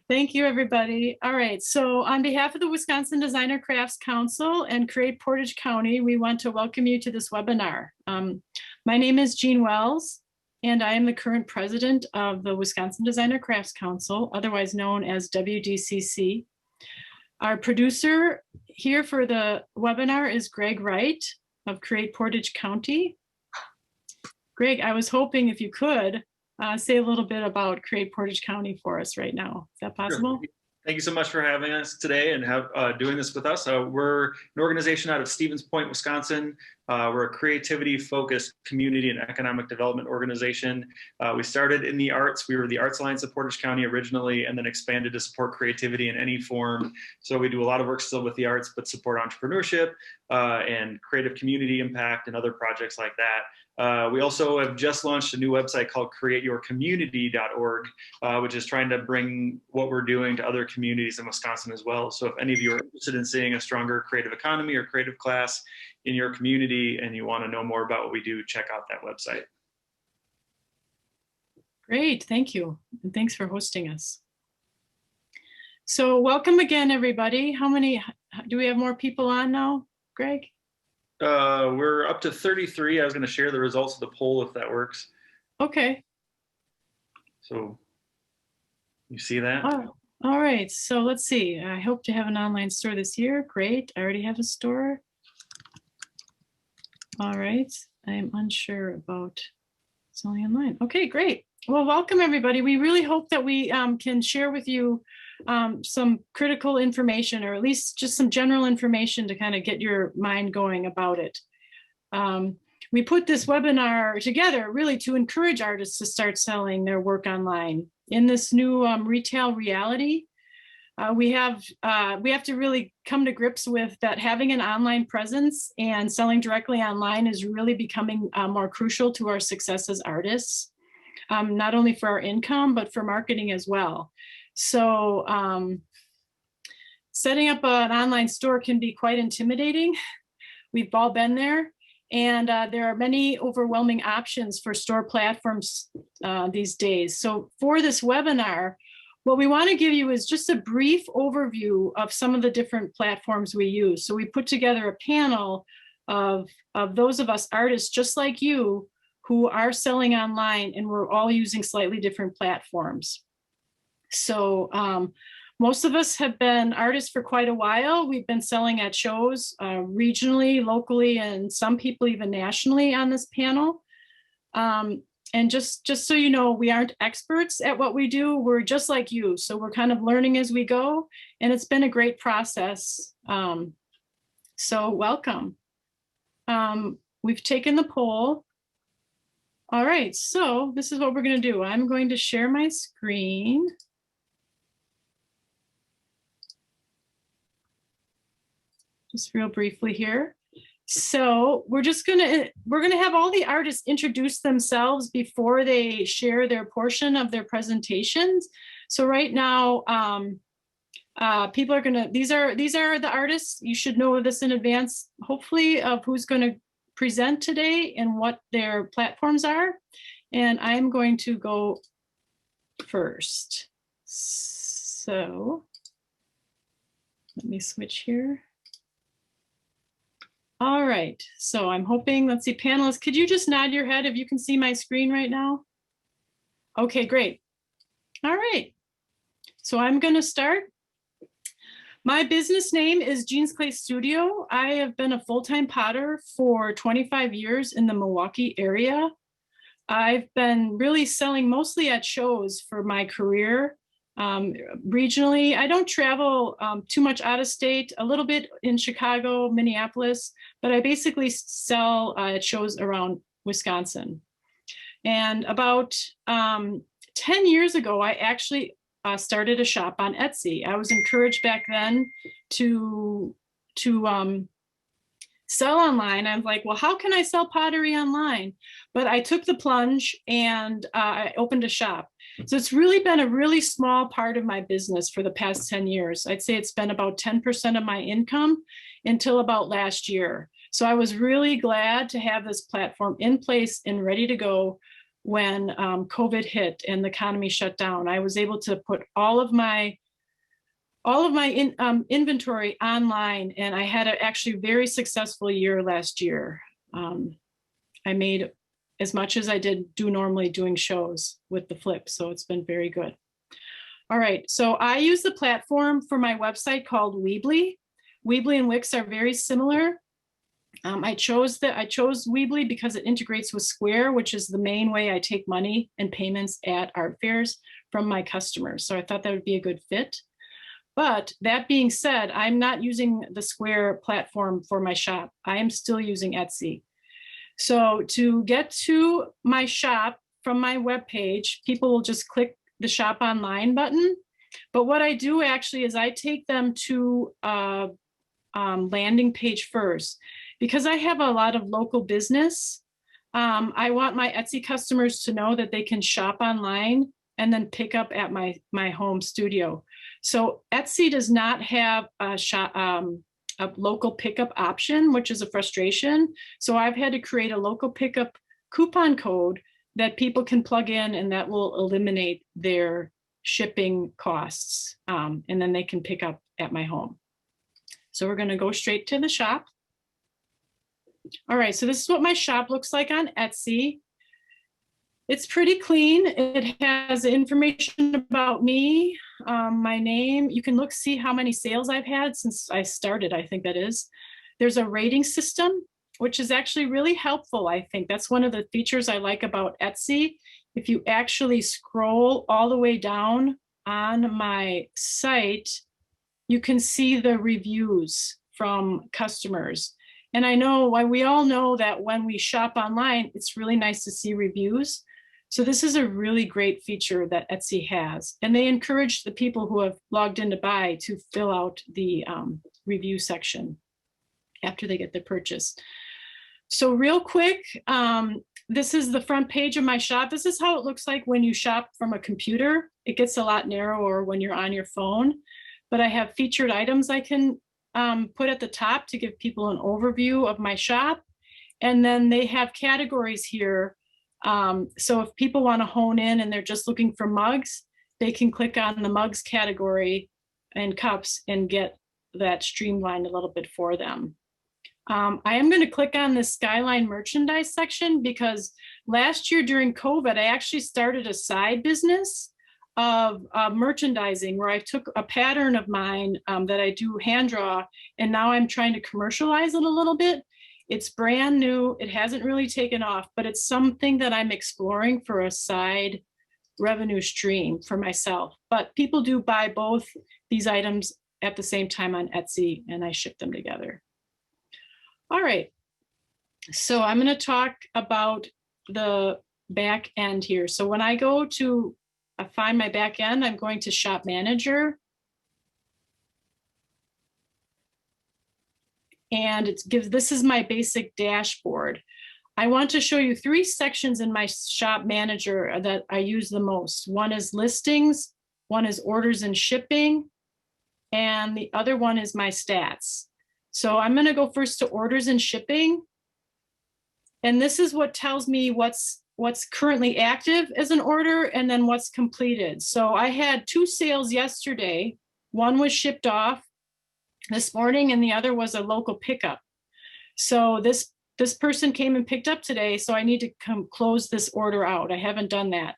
Thank you, everybody. All right, so on behalf of the Wisconsin Designer Crafts Council and Create Portage County, we want to welcome you to this webinar. My name is Jean Wells, and I am the current president of the Wisconsin Designer Crafts Council, otherwise known as WDCC. Our producer here for the webinar is Greg Wright of Create Portage County. Greg, I was hoping if you could say a little bit about Create Portage County for us right now. Is that possible? Sure. Thank you so much for having us today and doing this with us. We're an organization out of Stevens Point, Wisconsin. We're a creativity-focused community and economic development organization. We started in the arts. We were the Arts Alliance of Portage County originally, and then expanded to support creativity in any form. So we do a lot of work still with the arts, but support entrepreneurship and creative community impact and other projects like that. We also have just launched a new website called createyourcommunity.org, which is trying to bring what we're doing to other communities in Wisconsin as well. So if any of you are interested in seeing a stronger creative economy or creative class in your community and you want to know more about what we do, check out that website. Great, thank you. And thanks for hosting us. So welcome again, everybody. How many, do we have more people on now, Greg? We're up to 33. I was going to share the results of the poll if that works. Okay. So you see that? Oh, all right. So let's see. I hope to have an online store this year. Great. I already have a store. All right. I'm unsure about selling online. Okay, great. Well, welcome everybody. We really hope that we can share with you some critical information, or at least just some general information to kind of get your mind going about it. We put this webinar together really to encourage artists to start selling their work online. In this new retail reality, we have to really come to grips with that having an online presence and selling directly online is really becoming more crucial to our success as artists, not only for our income, but for marketing as well. So setting up an online store can be quite intimidating. We've all been there. And there are many overwhelming options for store platforms these days. So for this webinar, what we want to give you is just a brief overview of some of the different platforms we use. So we put together a panel of those of us artists just like you who are selling online, and we're all using slightly different platforms. So most of us have been artists for quite a while. We've been selling at shows regionally, locally, and some people even nationally on this panel. And just so you know, we aren't experts at what we do. We're just like you. So we're kind of learning as we go. And it's been a great process. So welcome. We've taken the poll. All right, so this is what we're going to do. I'm going to share my screen. Just real briefly here. So we're gonna have all the artists introduce themselves before they share their portion of their presentations. So right now, people are gonna, these are the artists. You should know this in advance, hopefully, of who's gonna present today and what their platforms are. And I'm going to go first. So let me switch here. All right, so I'm hoping, let's see, panelists, could you just nod your head if you can see my screen right now? Okay, great. All right, so I'm gonna start. My business name is Jean's Clay Studio. I have been a full-time potter for 25 years in the Milwaukee area. I've been really selling mostly at shows for my career. Regionally, I don't travel too much out of state, a little bit in Chicago, Minneapolis, but I basically sell at shows around Wisconsin. And about 10 years ago, I actually started a shop on Etsy. I was encouraged back then to sell online. I was like, well, how can I sell pottery online? But I took the plunge and I opened a shop. So it's really been a really small part of my business for the past 10 years. I'd say it's been about 10% of my income until about last year. So I was really glad to have this platform in place and ready to go when COVID hit and the economy shut down. I was able to put all of my inventory online, and I had a actually very successful year last year. I made as much as I do normally doing shows with the flip, so it's been very good. All right, so I use the platform for my website called Weebly. Weebly and Wix are very similar. I chose Weebly because it integrates with Square, which is the main way I take money and payments at art fairs from my customers. So I thought that would be a good fit. But that being said, I'm not using the Square platform for my shop. I am still using Etsy. So to get to my shop from my webpage, people will just click the shop online button. But what I do actually is I take them to a landing page first. Because I have a lot of local business, I want my Etsy customers to know that they can shop online and then pick up at my home studio. So Etsy does not have a local pickup option, which is a frustration. So I've had to create a local pickup coupon code that people can plug in, and that will eliminate their shipping costs. And then they can pick up at my home. So we're going to go straight to the shop. All right, so this is what my shop looks like on Etsy. It's pretty clean. It has information about me, my name. You can see how many sales I've had since I started, I think that is. There's a rating system, which is actually really helpful, I think. That's one of the features I like about Etsy. If you actually scroll all the way down on my site, you can see the reviews from customers. And I know we all know that when we shop online, it's really nice to see reviews. So this is a really great feature that Etsy has. And they encourage the people who have logged in to buy to fill out the review section after they get their purchase. So real quick, this is the front page of my shop. This is how it looks like when you shop from a computer. It gets a lot narrower when you're on your phone, but I have featured items I can put at the top to give people an overview of my shop. And then they have categories here. So if people want to hone in and they're just looking for mugs, they can click on the mugs category and cups and get that streamlined a little bit for them. I am going to click on the Skyline merchandise section because last year during COVID, I actually started a side business of merchandising where I took a pattern of mine that I do hand draw, and now I'm trying to commercialize it a little bit. It's brand new. It hasn't really taken off, but it's something that I'm exploring for a side revenue stream for myself. But people do buy both these items at the same time on Etsy, and I ship them together. All right, so I'm going to talk about the back end here. So when I go to find my back end, I'm going to Shop Manager. And this is my basic dashboard. I want to show you 3 sections in my Shop Manager that I use the most. One is listings, one is orders and shipping, and the other one is my stats. So I'm going to go first to orders and shipping. And this is what tells me what's currently active as an order and then what's completed. So I had 2 sales yesterday. One was shipped off this morning and the other was a local pickup. So this person came and picked up today, so I need to close this order out. I haven't done that.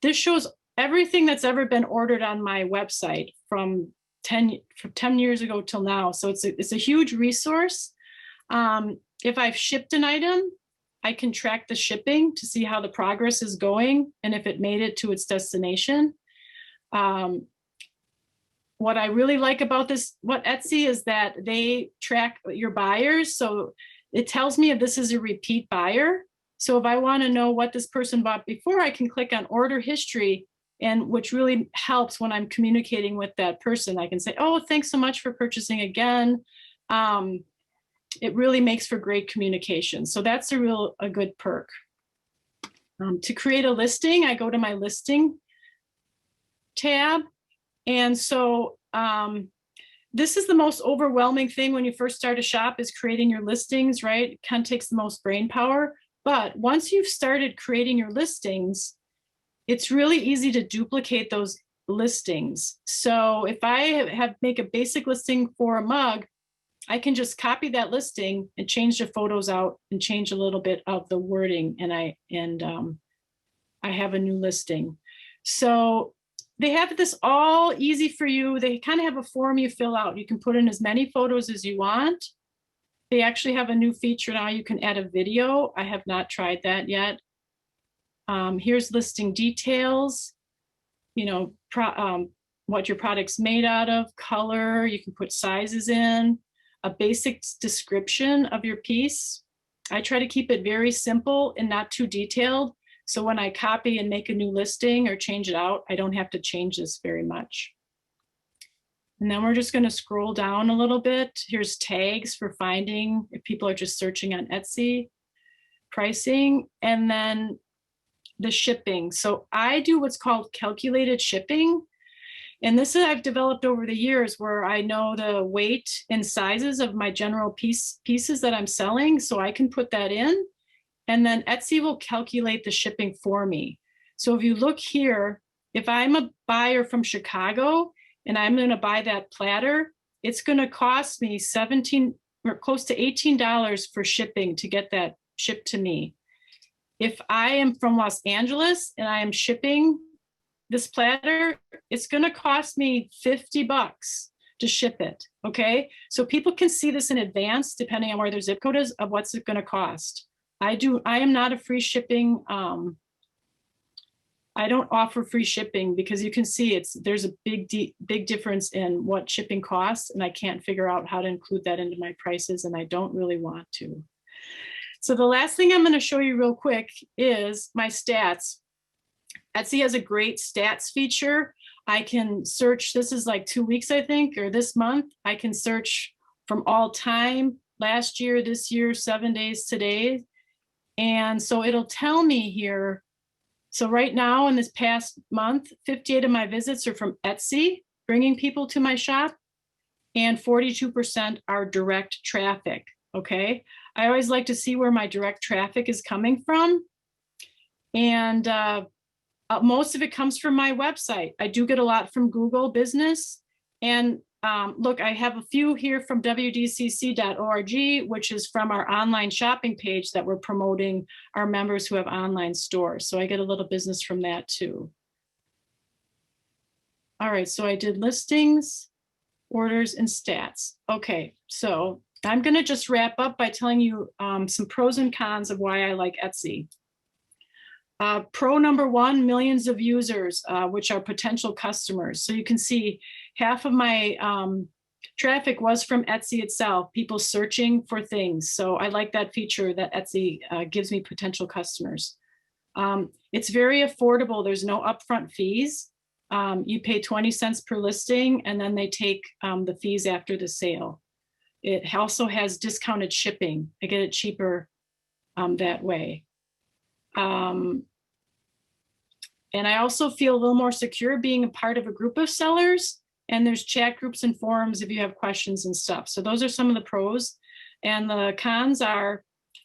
This shows everything that's ever been ordered on my website from 10 years ago till now. So it's a huge resource. If I've shipped an item, I can track the shipping to see how the progress is going and if it made it to its destination. What I really like about Etsy is that they track your buyers. So it tells me if this is a repeat buyer. So if I want to know what this person bought before, I can click on order history, and which really helps when I'm communicating with that person. I can say, oh, thanks so much for purchasing again. It really makes for great communication. So that's a good perk. To create a listing, I go to my listing tab. And so this is the most overwhelming thing when you first start a shop, is creating your listings, right? It kind of takes the most brain power, But once you've started creating your listings, it's really easy to duplicate those listings. So if I make a basic listing for a mug, I can just copy that listing and change the photos out and change a little bit of the wording, and I have a new listing. So they have this all easy for you. They kind of have a form you fill out. You can put in as many photos as you want. They actually have a new feature now. You can add a video. I have not tried that yet. Here's listing details, you know, what your product's made out of, color, you can put sizes in, a basic description of your piece. I try to keep it very simple and not too detailed. So when I copy and make a new listing or change it out, I don't have to change this very much. And then we're just going to scroll down a little bit. Here's tags for finding if people are just searching on Etsy, pricing, and then the shipping. So I do what's called calculated shipping. And this I've developed over the years where I know the weight and sizes of my general pieces that I'm selling. So I can put that in, and then Etsy will calculate the shipping for me. So if you look here, if I'm a buyer from Chicago and I'm going to buy that platter, it's going to cost me $17 or close to $18 for shipping to get that shipped to me. If I am from Los Angeles and I am shipping this platter, it's going to cost me $50 to ship it. Okay. So people can see this in advance, depending on where their zip code is, of what's it going to cost. I am not a free shipping. I don't offer free shipping because you can see there's a big difference in what shipping costs, and I can't figure out how to include that into my prices, and I don't really want to. So the last thing I'm going to show you real quick is my stats. Etsy has a great stats feature. I can search, this is like 2 weeks, I think, or this month. I can search from all time, last year, this year, 7 days today. And so it'll tell me here. So right now in this past month, 58 of my visits are from Etsy, bringing people to my shop, and 42% are direct traffic. Okay. I always like to see where my direct traffic is coming from. And most of it comes from my website. I do get a lot from Google Business. And look, I have a few here from wdcc.org, which is from our online shopping page that we're promoting our members who have online stores. So I get a little business from that too. All right, so I did listings, orders, and stats. Okay, so I'm gonna just wrap up by telling you some pros and cons of why I like Etsy. Pro number one, millions of users, which are potential customers. So you can see half of my traffic was from Etsy itself, people searching for things. So I like that feature that Etsy gives me potential customers. It's very affordable. There's no upfront fees. You pay 20 cents per listing, and then they take the fees after the sale. It also has discounted shipping. I get it cheaper that way. And I also feel a little more secure being a part of a group of sellers, and there's chat groups and forums if you have questions and stuff. So those are some of the pros. And the cons are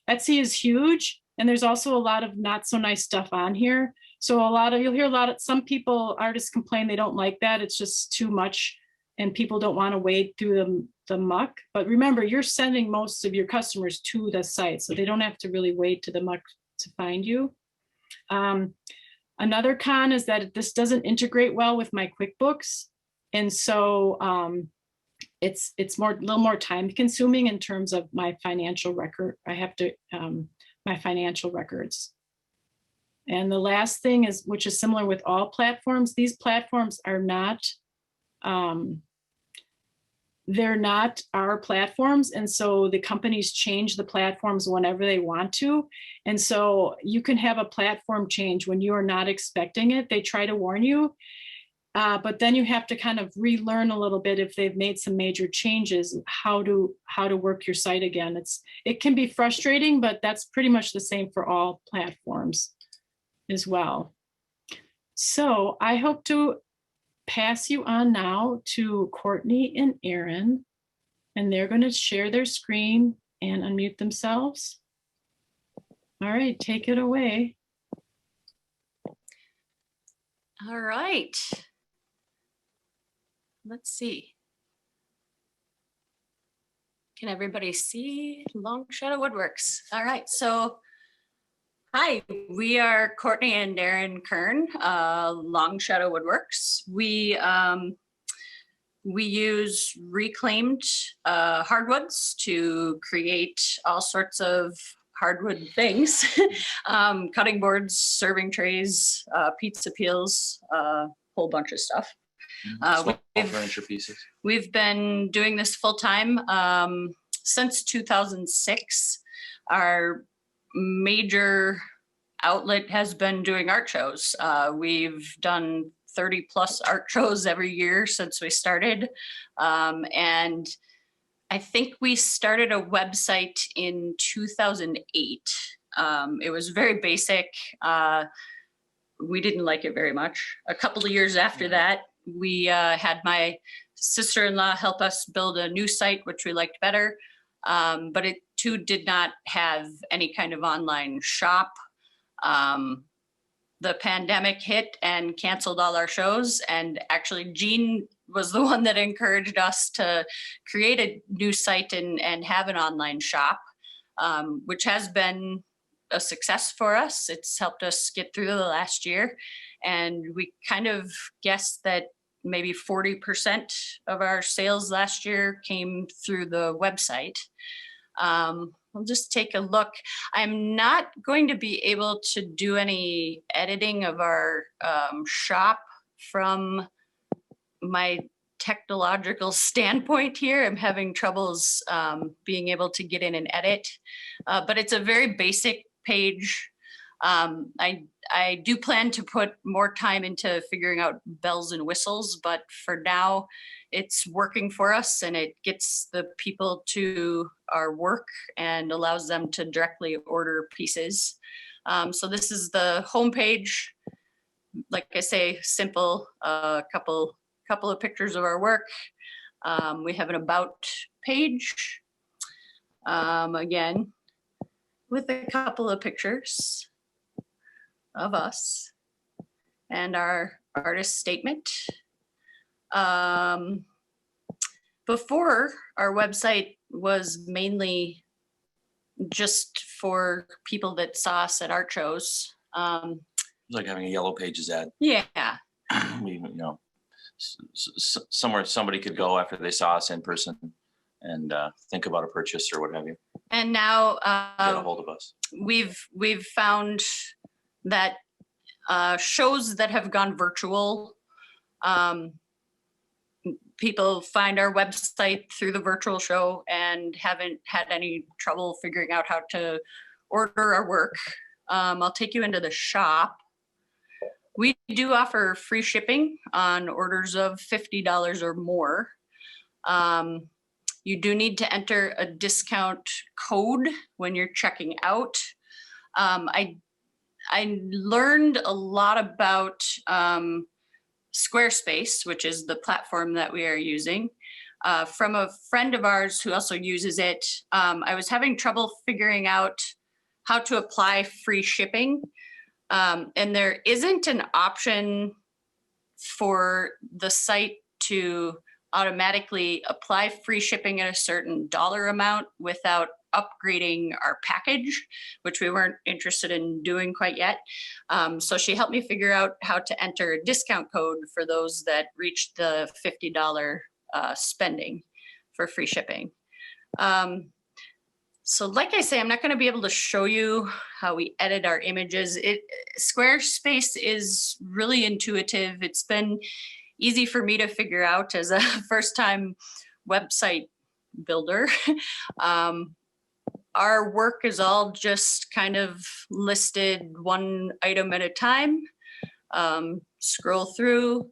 Etsy is huge, and there's also a lot of not so nice stuff on here. So you'll hear a lot of, some people, artists complain they don't like that. It's just too much and people don't want to wade through the muck. But remember, you're sending most of your customers to the site, so they don't have to really wade to the muck to find you. Another con is that this doesn't integrate well with my QuickBooks. And so it's a little more time consuming in terms of my financial record. I have to, my financial records. And the last thing is, which is similar with all platforms, these platforms are not, they're not our platforms. And so the companies change the platforms whenever they want to. And so you can have a platform change when you are not expecting it. They try to warn you, but then you have to kind of relearn a little bit if they've made some major changes, how to work your site again. It can be frustrating, but that's pretty much the same for all platforms as well. So I hope to pass you on now to Courtney and Aryn, and they're going to share their screen and unmute themselves. All right, take it away. All right. Let's see. Can everybody see Longshadow Woodworks? All right, so hi, we are Courtney and Aryn Kern, Longshadow Woodworks. We use reclaimed hardwoods to create all sorts of hardwood things, cutting boards, serving trays, pizza peels, a whole bunch of stuff. Small furniture pieces. We've been doing this full time since 2006. Our major outlet has been doing art shows. We've done 30 plus art shows every year since we started. And I think we started a website in 2008. It was very basic. We didn't like it very much. A couple of years after that, we had my sister-in-law help us build a new site, which we liked better. But it too did not have any kind of online shop. The pandemic hit and canceled all our shows. And actually Jean was the one that encouraged us to create a new site and have an online shop, which has been a success for us. It's helped us get through the last year. And we kind of guessed that maybe 40% of our sales last year came through the website. We'll just take a look. I'm not going to be able to do any editing of our shop from my technological standpoint here. I'm having troubles being able to get in and edit, but it's a very basic page. I do plan to put more time into figuring out bells and whistles, but for now it's working for us and it gets the people to our work and allows them to directly order pieces. So this is the homepage. Like I say, simple, couple of pictures of our work. We have an about page, again, with a couple of pictures of us and our artist statement. Before, our website was mainly just for people that saw us at art shows. It's like having a Yellow Pages ad. Yeah. Somewhere somebody could go after they saw us in person and think about a purchase or what have you. And now Get a hold of us. we've found that shows that have gone virtual, people find our website through the virtual show and haven't had any trouble figuring out how to order our work. I'll take you into the shop. We do offer free shipping on orders of $50 or more. You do need to enter a discount code when you're checking out. I learned a lot about Squarespace, which is the platform that we are using, from a friend of ours who also uses it. I was having trouble figuring out how to apply free shipping. And there isn't an option for the site to automatically apply free shipping at a certain dollar amount without upgrading our package, which we weren't interested in doing quite yet. So she helped me figure out how to enter a discount code for those that reached the $50 spending for free shipping. So like I say, I'm not going to be able to show you how we edit our images. Squarespace is really intuitive. It's been easy for me to figure out as a first-time website builder. Our work is all just kind of listed one item at a time. Scroll through,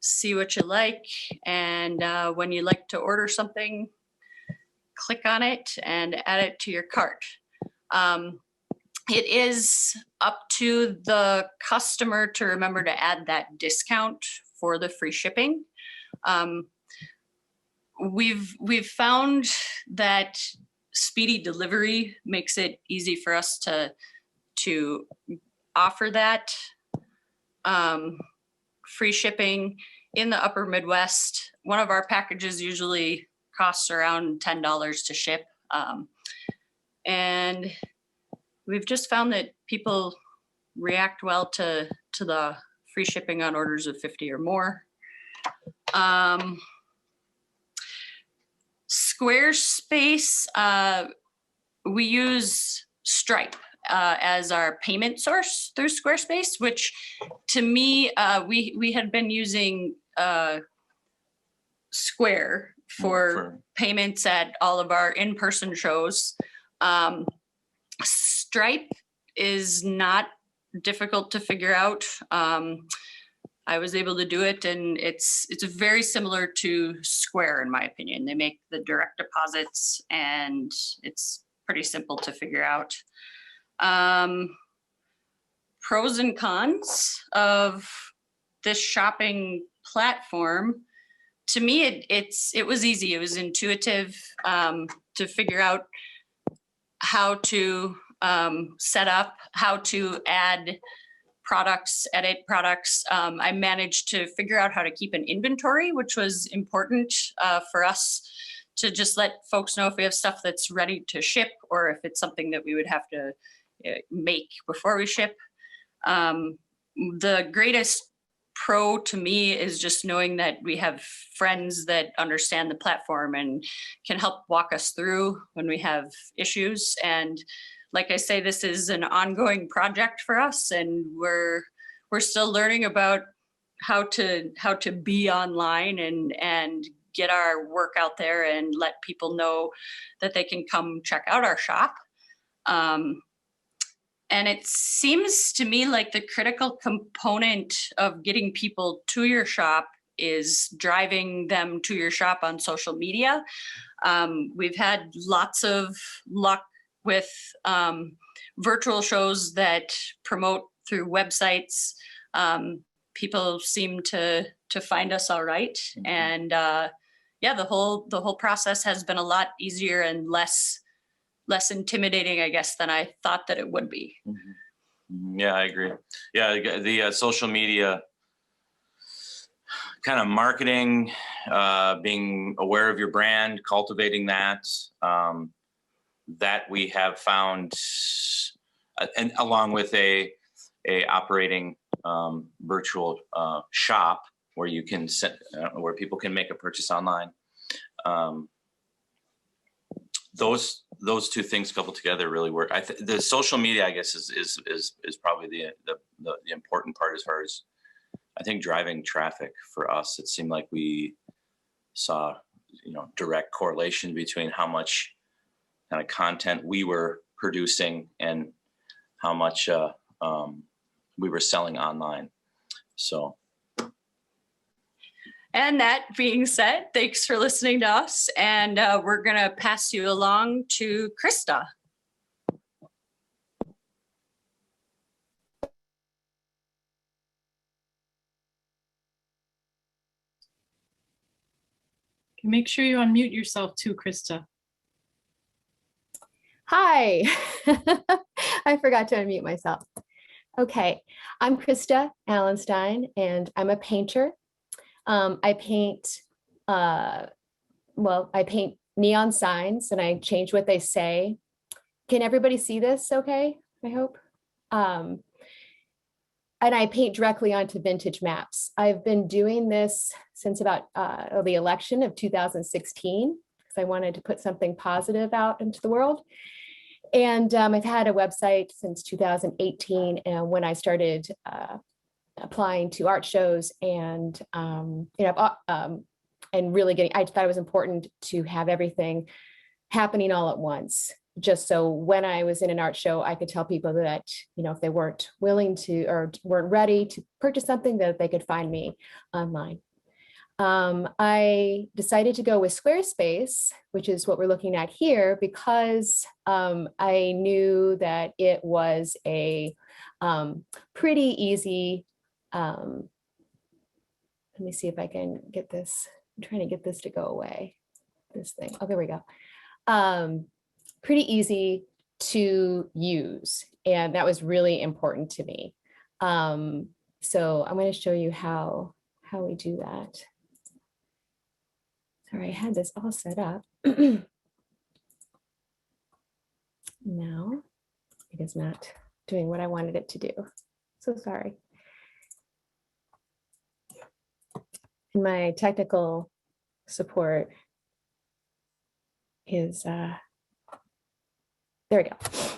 see what you like, and when you like to order something, click on it and add it to your cart. It is up to the customer to remember to add that discount for the free shipping. We've found that speedy delivery makes it easy for us to to offer that free shipping in the upper Midwest. One of our packages usually costs around $10 to ship. And we've just found that people react well to the free shipping on orders of 50 or more. Squarespace, we use Stripe as our payment source through Squarespace, which to me, we had been using Square for payments at all of our in-person shows. Stripe is not difficult to figure out. I was able to do it, and it's very similar to Square in my opinion. They make the direct deposits, and it's pretty simple to figure out. Pros and cons of this shopping platform. To me, it was easy. It was intuitive to figure out how to set up, how to add products, edit products. I managed to figure out how to keep an inventory, which was important for us to just let folks know if we have stuff that's ready to ship or if it's something that we would have to make before we ship. The greatest pro to me is just knowing that we have friends that understand the platform and can help walk us through when we have issues. And like I say, this is an ongoing project for us, and we're still learning about how to be online and get our work out there and let people know that they can come check out our shop. And it seems to me like the critical component of getting people to your shop is driving them to your shop on social media. We've had lots of luck with virtual shows that promote through websites. People seem to find us all right. Mm-hmm. And yeah, the whole process has been a lot easier and less intimidating, I guess, than I thought that it would be. Mm-hmm. Yeah, I agree. Yeah, the social media kind of marketing, being aware of your brand, cultivating that, that we have found, and along with a operating virtual shop where you can where people can make a purchase online. Those two things coupled together really work. The social media, I guess, is probably the important part as far as, I think, driving traffic for us. It seemed like we saw, direct correlation between how much kind of content we were producing and how much we were selling online. So. And that being said, thanks for listening to us. And we're going to pass you along to Krista. Make sure you unmute yourself too, Krista. Hi. I forgot to unmute myself. Okay, I'm Krista Allenstein, and I'm a painter. I paint neon signs, and I change what they say. Can everybody see this okay, I hope? And I paint directly onto vintage maps. I've been doing this since about the election of 2016, because I wanted to put something positive out into the world. And I've had a website since 2018, and when I started applying to art shows and and really getting, I thought it was important to have everything happening all at once, just so when I was in an art show, I could tell people that, if they weren't willing to or weren't ready to purchase something, that they could find me online. I decided to go with Squarespace, which is what we're looking at here, because I knew that it was a pretty easy, let me see if I can get this. I'm trying to get this to go away. This thing. Oh, there we go. Pretty easy to use. And that was really important to me. So I'm going to show you how we do that. Sorry, I had this all set up. Now it is not doing what I wanted it to do. So sorry. And my technical support is, there we go.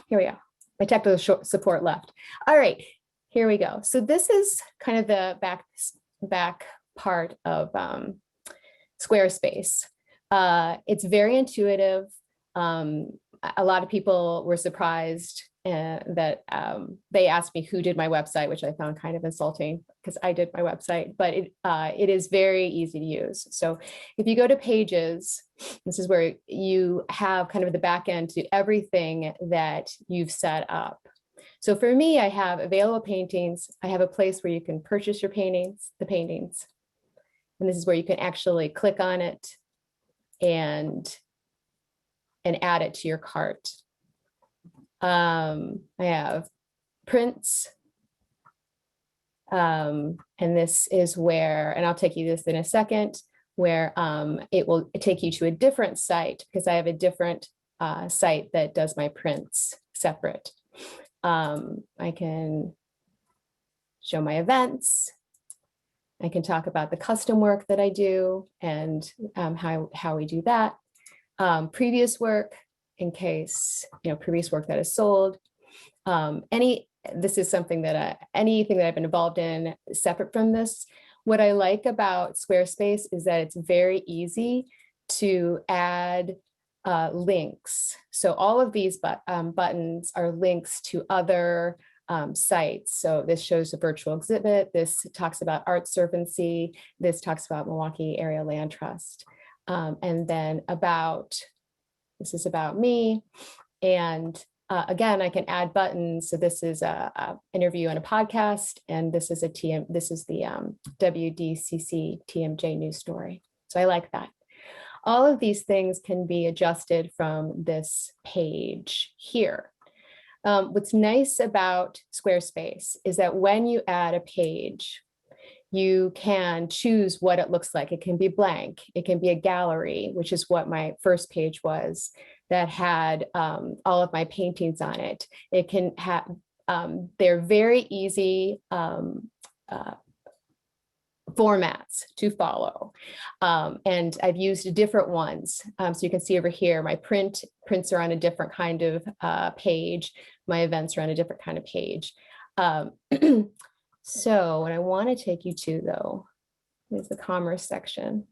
Here we go. My technical support left. All right, here we go. So this is kind of the back part of Squarespace. It's very intuitive. A lot of people were surprised that they asked me who did my website, which I found kind of insulting because I did my website, but it is very easy to use. So if you go to Pages, this is where you have kind of the back end to everything that you've set up. So for me, I have available paintings. I have a place where you can purchase your paintings, the paintings. And this is where you can actually click on it and add it to your cart. I have prints. And this is where, and I'll take you this in a second, where it will take you to a different site because I have a different site that does my prints separate. I can show my events. I can talk about the custom work that I do and how we do that. Previous work, in case, previous work that is sold. This is something that anything that I've been involved in separate from this. What I like about Squarespace is that it's very easy to add links. So all of these buttons are links to other sites. So this shows a virtual exhibit. This talks about Art Servancy. This talks about Milwaukee Area Land Trust. And then this is about me. And again, I can add buttons. So this is a interview and a podcast, and this is the WDCC TMJ news story. So I like that. All of these things can be adjusted from this page here. What's nice about Squarespace is that when you add a page, you can choose what it looks like. It can be blank. It can be a gallery, which is what my first page was, that had all of my paintings on it. It can have, they're very easy formats to follow. And I've used different ones. So you can see over here, my prints are on a different kind of page. My events are on a different kind of page. So what I want to take you to, though, is the commerce section.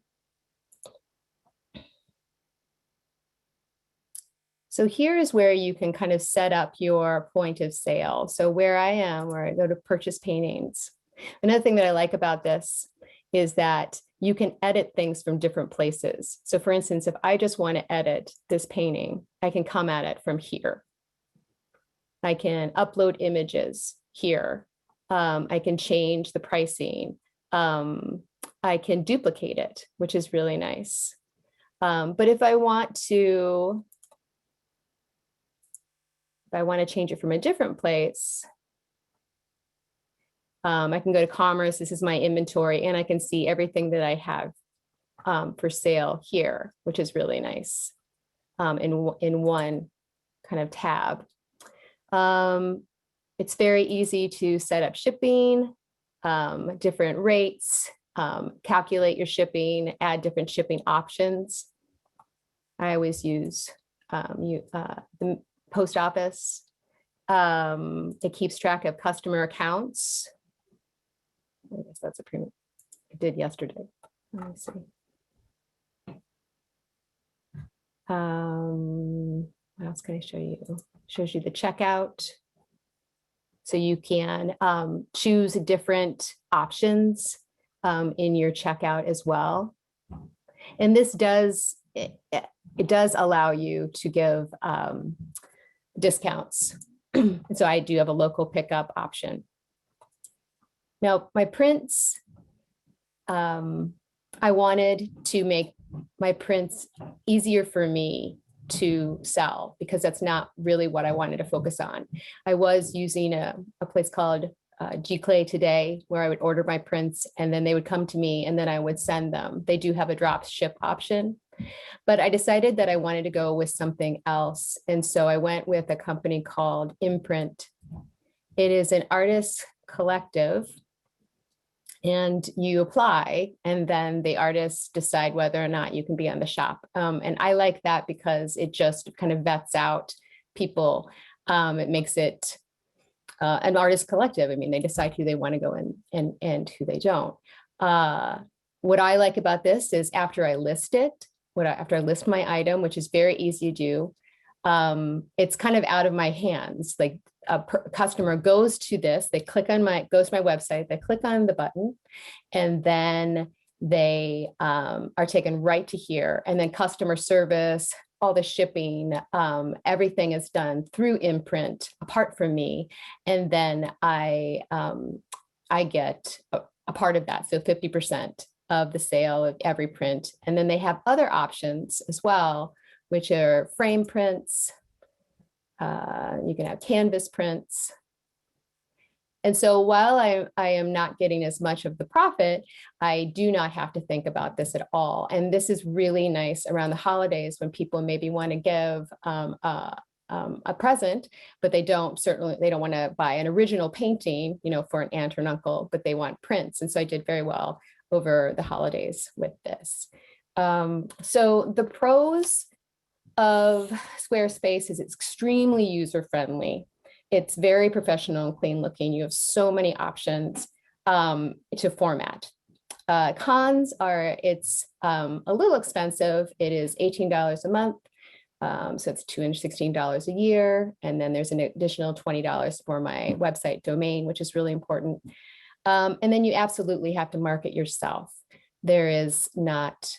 So here is where you can kind of set up your point of sale. So where I go to purchase paintings. Another thing that I like about this is that you can edit things from different places. So for instance, if I just want to edit this painting, I can come at it from here. I can upload images here. I can change the pricing. I can duplicate it, which is really nice. But if I want to change it from a different place, I can go to commerce. This is my inventory, and I can see everything that I have for sale here, which is really nice in one kind of tab. It's very easy to set up shipping, different rates, calculate your shipping, add different shipping options. I always use the post office. It keeps track of customer accounts. I guess that's a premium. I did yesterday. Let me see. What else can I show you? Shows you the checkout. So you can choose different options in your checkout as well. And this does, it does allow you to give discounts. And so I do have a local pickup option. Now, my prints, I wanted to make my prints easier for me to sell because that's not really what I wanted to focus on. I was using a place called G-Clay Today, where I would order my prints and then they would come to me and then I would send them. They do have a drop ship option, but I decided that I wanted to go with something else. And so I went with a company called Imprint. It is an artist collective, and you apply and then the artists decide whether or not you can be on the shop. And I like that because it just kind of vets out people. It makes it an artist collective. I mean, they decide who they want to go in and who they don't. What I like about this is after I list it, after I list my item, which is very easy to do, it's kind of out of my hands. Like a customer goes to this, they goes to my website, they click on the button, and then they are taken right to here. And then customer service, all the shipping, everything is done through Imprint apart from me. And then I get a part of that. So 50% of the sale of every print. And then they have other options as well, which are frame prints. You can have canvas prints. And so while I am not getting as much of the profit, I do not have to think about this at all. And this is really nice around the holidays when people maybe want to give a present, but they don't want to buy an original painting, for an aunt or an uncle, but they want prints. And so I did very well over the holidays with this. So the pros of Squarespace is it's extremely user-friendly. It's very professional and clean looking. You have so many options to format. Cons are it's a little expensive. It is $18 a month. So it's $216 a year. And then there's an additional $20 for my website domain, which is really important. And then you absolutely have to market yourself. There is not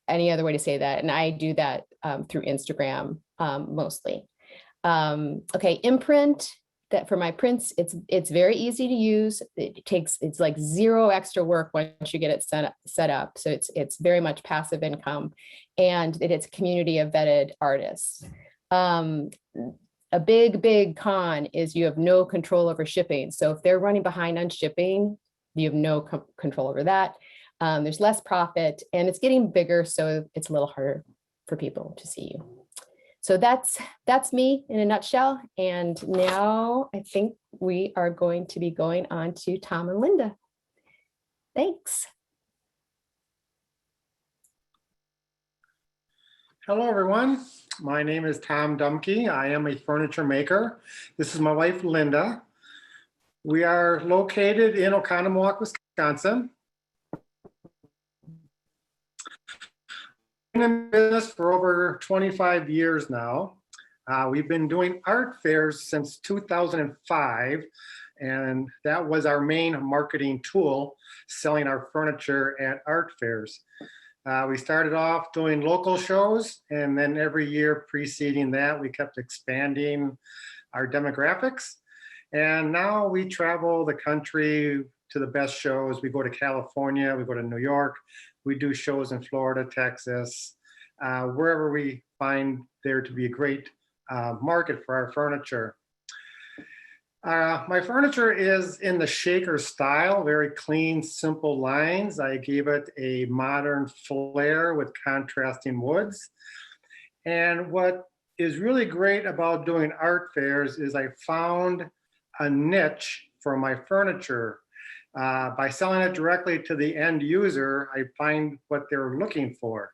any other way to say that. And I do that through Instagram mostly. Okay, Imprint, that for my prints, it's very easy to use. It's like zero extra work once you get it set up. So it's very much passive income, and it's a community of vetted artists. A big con is you have no control over shipping. So if they're running behind on shipping, you have no control over that. There's less profit, and it's getting bigger, so it's a little harder for people to see you. So that's me in a nutshell. And now I think we are going to be going on to Tom and Linda. Thanks. Hello, everyone. My name is Tom Dumke. I am a furniture maker. This is my wife, Linda. We are located in Oconomowoc, Wisconsin. Been in business for over 25 years now. We've been doing art fairs since 2005, and that was our main marketing tool, selling our furniture at art fairs. We started off doing local shows, and then every year preceding that, we kept expanding our demographics. And now we travel the country to the best shows. We go to California, we go to New York, we do shows in Florida, Texas, wherever we find there to be a great market for our furniture. My furniture is in the shaker style, very clean, simple lines. I gave it a modern flair with contrasting woods. And what is really great about doing art fairs is I found a niche for my furniture. By selling it directly to the end user, I find what they're looking for.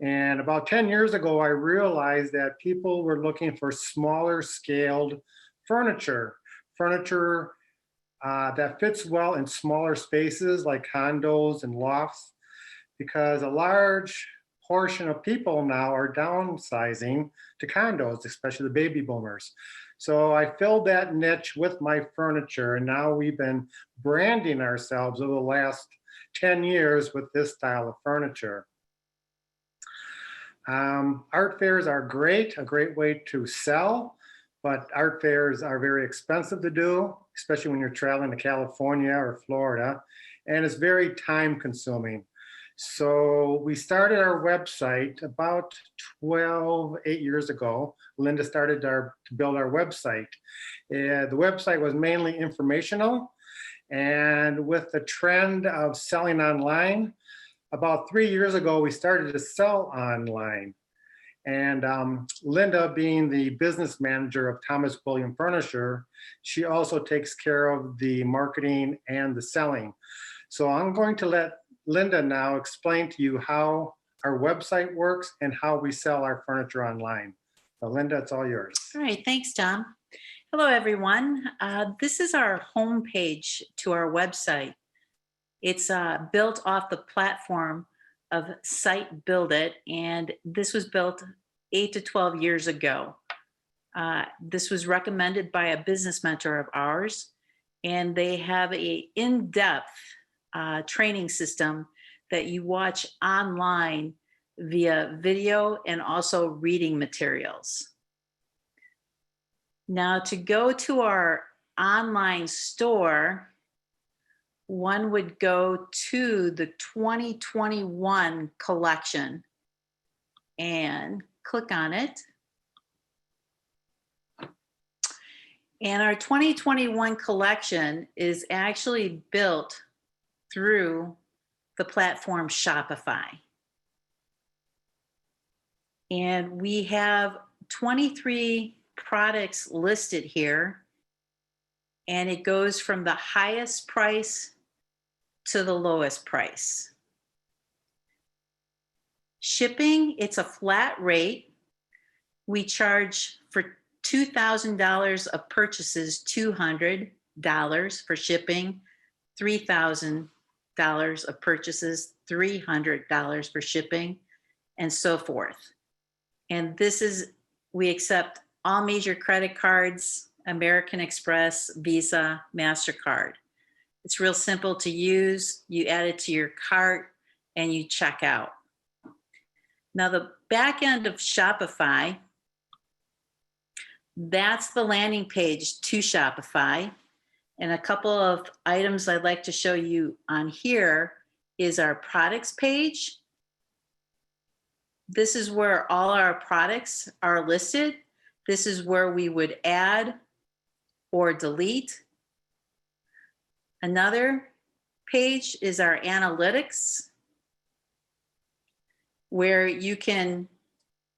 And about 10 years ago, I realized that people were looking for smaller scaled furniture that fits well in smaller spaces like condos and lofts, because a large portion of people now are downsizing to condos, especially the baby boomers. So I filled that niche with my furniture, and now we've been branding ourselves over the last 10 years with this style of furniture. Art fairs are great, a great way to sell, but art fairs are very expensive to do, especially when you're traveling to California or Florida, and it's very time consuming. So we started our website about 8 years ago. Linda started to build our website. The website was mainly informational. And with the trend of selling online, about 3 years ago, we started to sell online. And Linda, being the business manager of Thomas William Furniture, she also takes care of the marketing and the selling. So I'm going to let Linda now explain to you how our website works and how we sell our furniture online. So Linda, it's all yours. All right, thanks, Tom. Hello, everyone. This is our homepage to our website. It's built off the platform of Site Build It, and this was built 8 to 12 years ago. This was recommended by a business mentor of ours, and they have an in-depth training system that you watch online via video and also reading materials. Now, to go to our online store, one would go to the 2021 collection and click on it. And our 2021 collection is actually built through the platform Shopify. And we have 23 products listed here, and it goes from the highest price to the lowest price. Shipping, it's a flat rate. We charge for $2,000 of purchases, $200 for shipping, $3,000 of purchases, $300 for shipping, and so forth. And this is, we accept all major credit cards, American Express, Visa, MasterCard. It's real simple to use. You add it to your cart and you check out. Now, the back end of Shopify, that's the landing page to Shopify. And a couple of items I'd like to show you on here is our products page. This is where all our products are listed. This is where we would add or delete. Another page is our analytics, where you can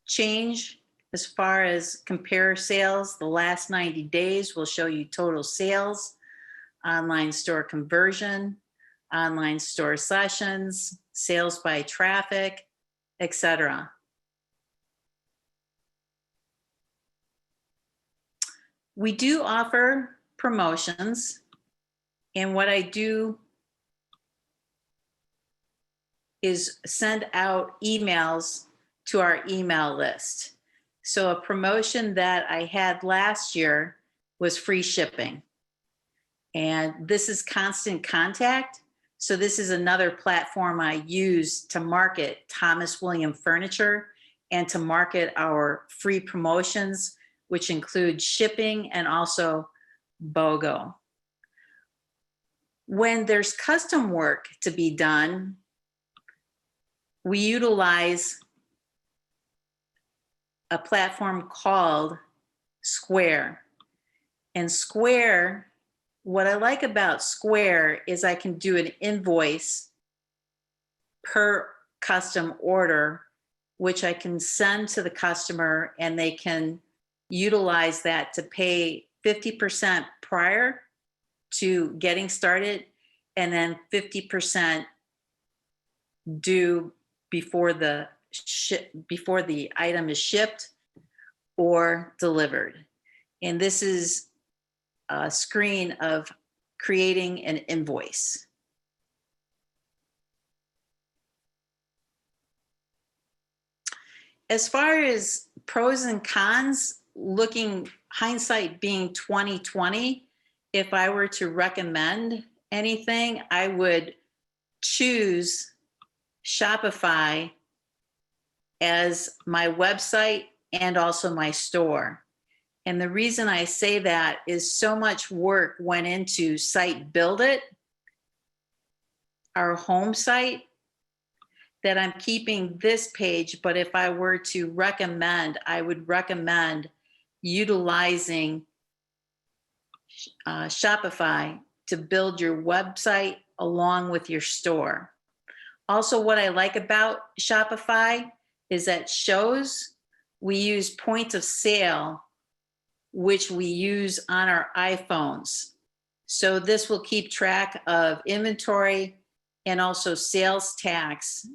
change as far as compare sales. The last 90 days will show you total sales, online store conversion, online store sessions, sales by traffic, etc. We do offer promotions, and what I do is send out emails to our email list. So a promotion that I had last year was free shipping. And this is Constant Contact. So this is another platform I use to market Thomas William Furniture and to market our free promotions, which include shipping and also BOGO. When there's custom work to be done, we utilize a platform called Square. And Square, what I like about Square is I can do an invoice per custom order, which I can send to the customer, and they can utilize that to pay 50% prior to getting started, and then 50% due before the item is shipped or delivered. And this is a screen of creating an invoice. As far as pros and cons, looking hindsight being 2020, if I were to recommend anything, I would choose Shopify as my website and also my store. And the reason I say that is so much work went into Site Build It, our home site. that I'm keeping this page, but if I were to recommend, I would recommend utilizing Shopify to build your website along with your store. Also, what I like about Shopify is that shows we use points of sale, which we use on our iPhones. So this will keep track of inventory and also sales tax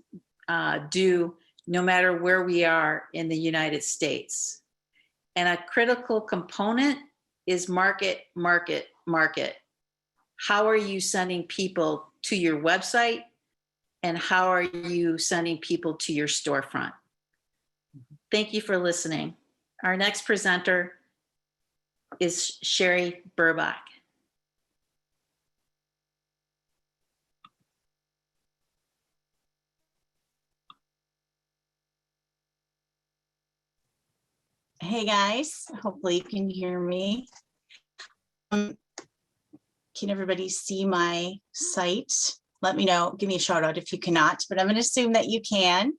due no matter where we are in the United States. And a critical component is market, market, market. How are you sending people to your website? And how are you sending people to your storefront? Thank you for listening. Our next presenter is Cherie Burbach. Hey guys, hopefully you can hear me. Can everybody see my site? Let me know, give me a shout out if you cannot, but I'm going to assume that you can.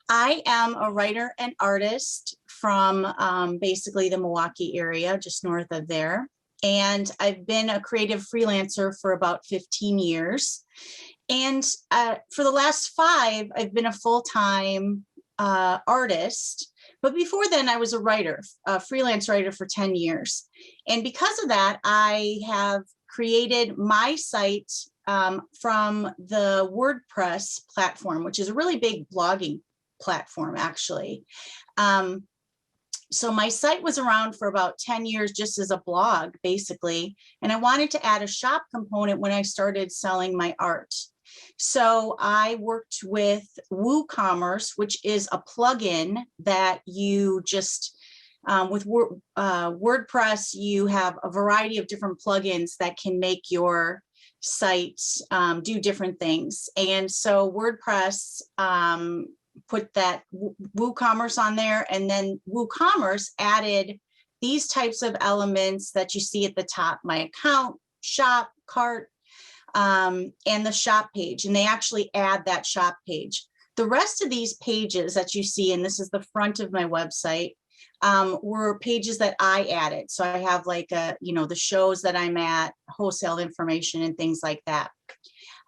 I am a writer and artist from basically the Milwaukee area, just north of there. And I've been a creative freelancer for about 15 years. And for the last 5, I've been a full-time artist. But before then, I was a writer, a freelance writer for 10 years. And because of that, I have created my site from the WordPress platform, which is a really big blogging platform, actually. So my site was around for about 10 years just as a blog, basically. And I wanted to add a shop component when I started selling my art. So I worked with WooCommerce, which is a plugin that you just, with WordPress, you have a variety of different plugins that can make your site do different things. And so WordPress put that WooCommerce on there, and then WooCommerce added these types of elements that you see at the top: my account, shop, cart, and the shop page. And they actually add that shop page. The rest of these pages that you see, and this is the front of my website, were pages that I added. So I have like the shows that I'm at, wholesale information and things like that.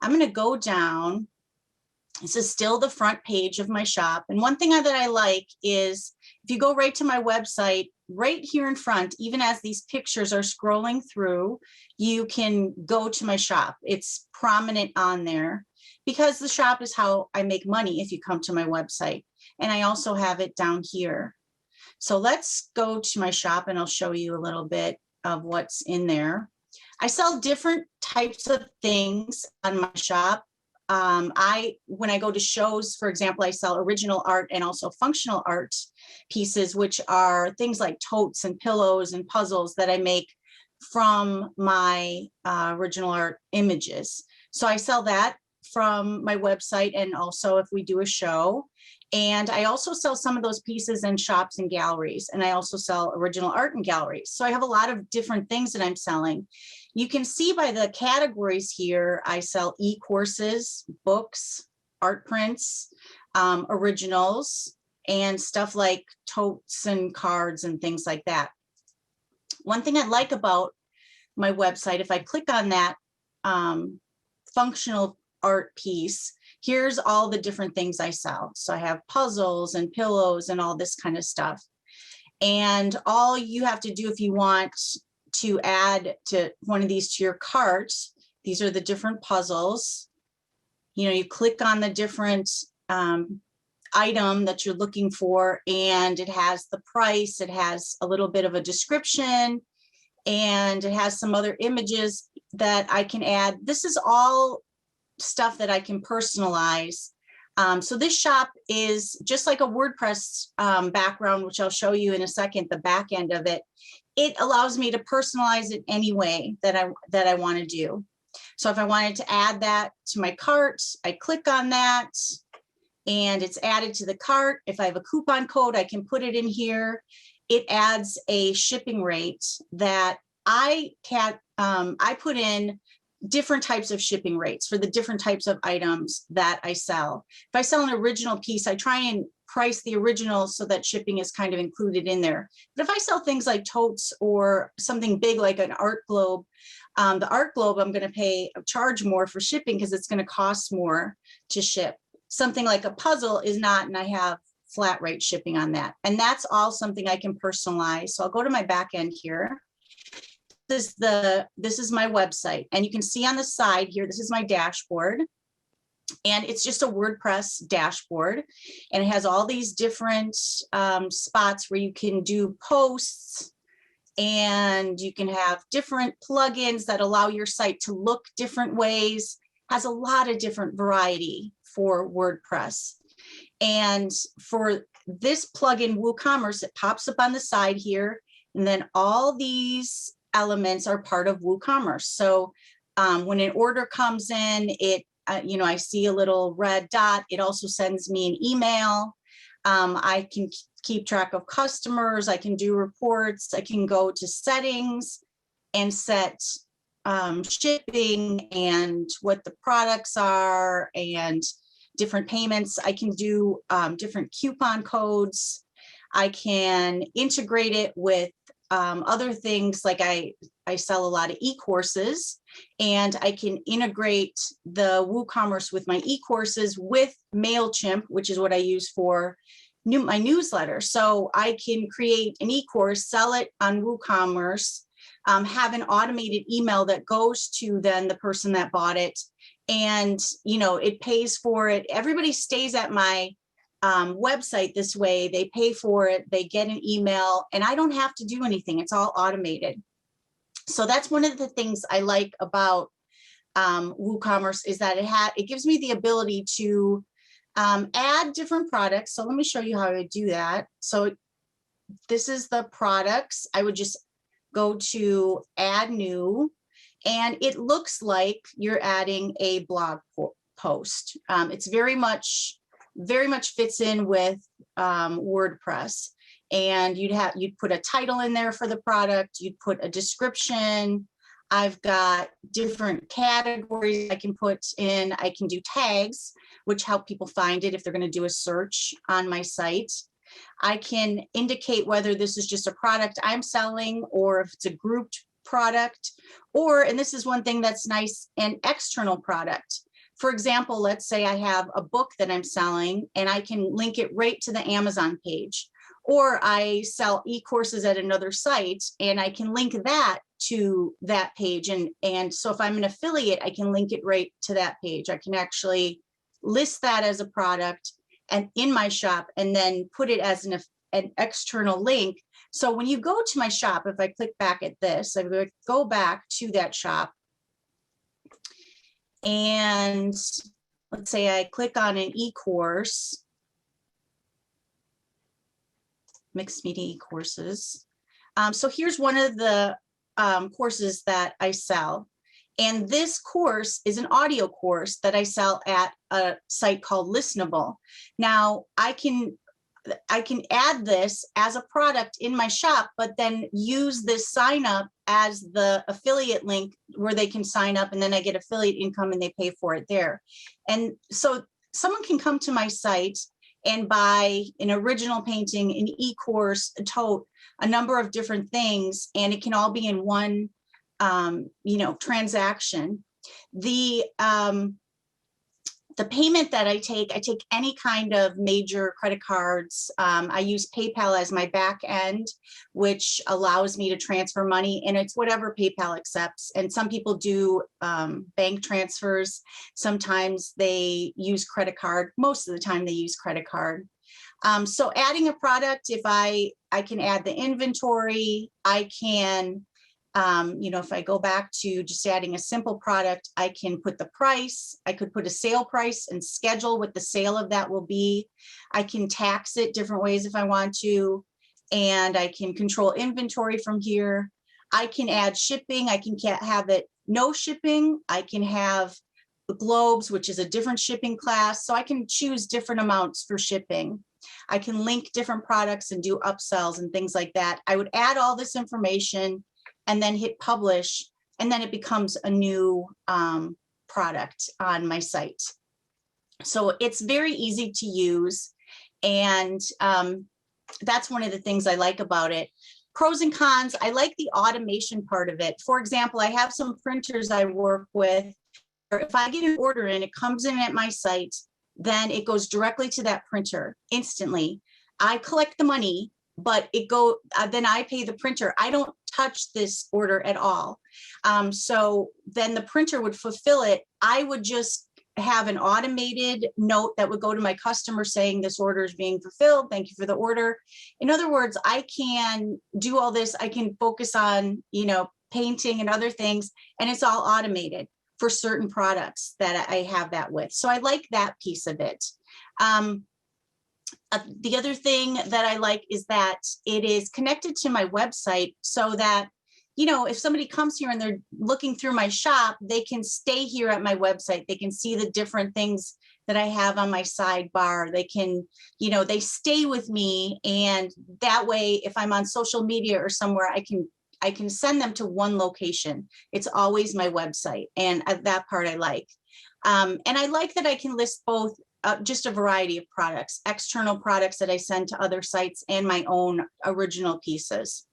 I'm going to go down. This is still the front page of my shop. And one thing that I like is if you go right to my website, right here in front, even as these pictures are scrolling through, you can go to my shop. It's prominent on there because the shop is how I make money if you come to my website. And I also have it down here. So let's go to my shop and I'll show you a little bit of what's in there. I sell different types of things on my shop. When I go to shows, for example, I sell original art and also functional art pieces, which are things like totes and pillows and puzzles that I make from my original art images. So I sell that from my website, and also if we do a show. And I also sell some of those pieces in shops and galleries, and I also sell original art in galleries. So I have a lot of different things that I'm selling. You can see by the categories here, I sell e-courses, books, art prints, originals, and stuff like totes and cards and things like that. One thing I like about my website, if I click on that functional art piece, here's all the different things I sell. So I have puzzles and pillows and all this kind of stuff. And all you have to do if you want to add to one of these to your cart, these are the different puzzles. You click on the different item that you're looking for, and it has the price, it has a little bit of a description, and it has some other images that I can add. This is all stuff that I can personalize. So this shop is just like a WordPress background, which I'll show you in a second, the back end of it. It allows me to personalize it any way that I want to do. So if I wanted to add that to my cart, I click on that and it's added to the cart. If I have a coupon code, I can put it in here. It adds a shipping rate that I put in different types of shipping rates for the different types of items that I sell. If I sell an original piece, I try and price the original so that shipping is kind of included in there. But if I sell things like totes or something big like an art globe, the art globe, I'm going to charge more for shipping because it's going to cost more to ship. Something like a puzzle is not, and I have flat rate shipping on that. And that's all something I can personalize. So I'll go to my back end here. This is my website, and you can see on the side here, this is my dashboard, and it's just a WordPress dashboard, and it has all these different spots where you can do posts, and you can have different plugins that allow your site to look different ways. Has a lot of different variety for WordPress. And for this plugin, WooCommerce, it pops up on the side here, and then all these elements are part of WooCommerce. So when an order comes in, it I see a little red dot. It also sends me an email. I can keep track of customers. I can do reports. I can go to settings and set shipping and what the products are and different payments. I can do different coupon codes. I can integrate it with other things, like I sell a lot of e-courses, and I can integrate the WooCommerce with my e-courses with MailChimp, which is what I use for my newsletter. So I can create an e-course, sell it on WooCommerce, have an automated email that goes to then the person that bought it, and it pays for it. Everybody stays at my website this way. They pay for it, they get an email, and I don't have to do anything. It's all automated. So that's one of the things I like about WooCommerce, is that it gives me the ability to add different products. So let me show you how I do that. So this is the products. I would just go to add new, and it looks like you're adding a blog post. It's very much fits in with WordPress, and you'd put a title in there for the product. You'd put a description. I've got different categories I can put in. I can do tags, which help people find it if they're going to do a search on my site. I can indicate whether this is just a product I'm selling or if it's a grouped product, or, and this is one thing that's nice, an external product. For example, let's say I have a book that I'm selling and I can link it right to the Amazon page, or I sell e-courses at another site and I can link that to that page. And so if I'm an affiliate, I can link it right to that page. I can actually list that as a product and in my shop, and then put it as an external link. So when you go to my shop, if I click back at this, I would go back to that shop. And let's say I click on an e-course, mixed media e-courses. So here's one of the courses that I sell. And this course is an audio course that I sell at a site called Listenable. Now I can add this as a product in my shop, but then use this sign up as the affiliate link where they can sign up, and then I get affiliate income and they pay for it there. And so someone can come to my site and buy an original painting, an e-course, a tote, a number of different things, and it can all be in one transaction. The payment that I take any kind of major credit cards. I use PayPal as my back end, which allows me to transfer money, and it's whatever PayPal accepts. And some people do bank transfers. Sometimes they use credit card. Most of the time they use credit card. So adding a product, if I can add the inventory, I can, if I go back to just adding a simple product, I can put the price. I could put a sale price and schedule what the sale of that will be. I can tax it different ways if I want to, and I can control inventory from here. I can add shipping. I can have it no shipping. I can have the globes, which is a different shipping class. So I can choose different amounts for shipping. I can link different products and do upsells and things like that. I would add all this information and then hit publish and then it becomes a new product on my site. So it's very easy to use. And that's one of the things I like about it. Pros and cons, I like the automation part of it. For example, I have some printers I work with, or if I get an order and it comes in at my site, then it goes directly to that printer instantly. I collect the money, but then I pay the printer. I don't touch this order at all. So then the printer would fulfill it. I would just have an automated note that would go to my customer saying this order is being fulfilled. Thank you for the order. In other words, I can do all this. I can focus on, painting and other things, and it's all automated for certain products that I have that with. So I like that piece of it. The other thing that I like is that it is connected to my website so that, if somebody comes here and they're looking through my shop, they can stay here at my website. They can see the different things that I have on my sidebar. They can, they stay with me. And that way, if I'm on social media or somewhere, I can send them to one location. It's always my website. And that part I like. And I like that I can list both just a variety of products, external products that I send to other sites and my own original pieces.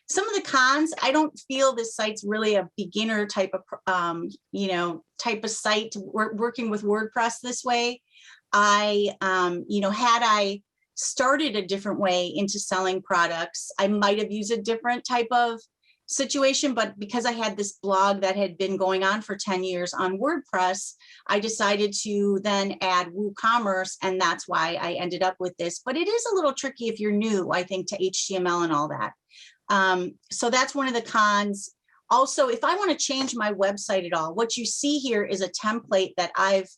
Some of the cons, I don't feel this site's really a beginner type of, type of site. Working with WordPress this way. Had I started a different way into selling products, I might have used a different type of situation, but because I had this blog that had been going on for 10 years on WordPress, I decided to then add WooCommerce, and that's why I ended up with this. But it is a little tricky if you're new, I think, to HTML and all that. So that's one of the cons. Also, if I want to change my website at all, what you see here is a template that I've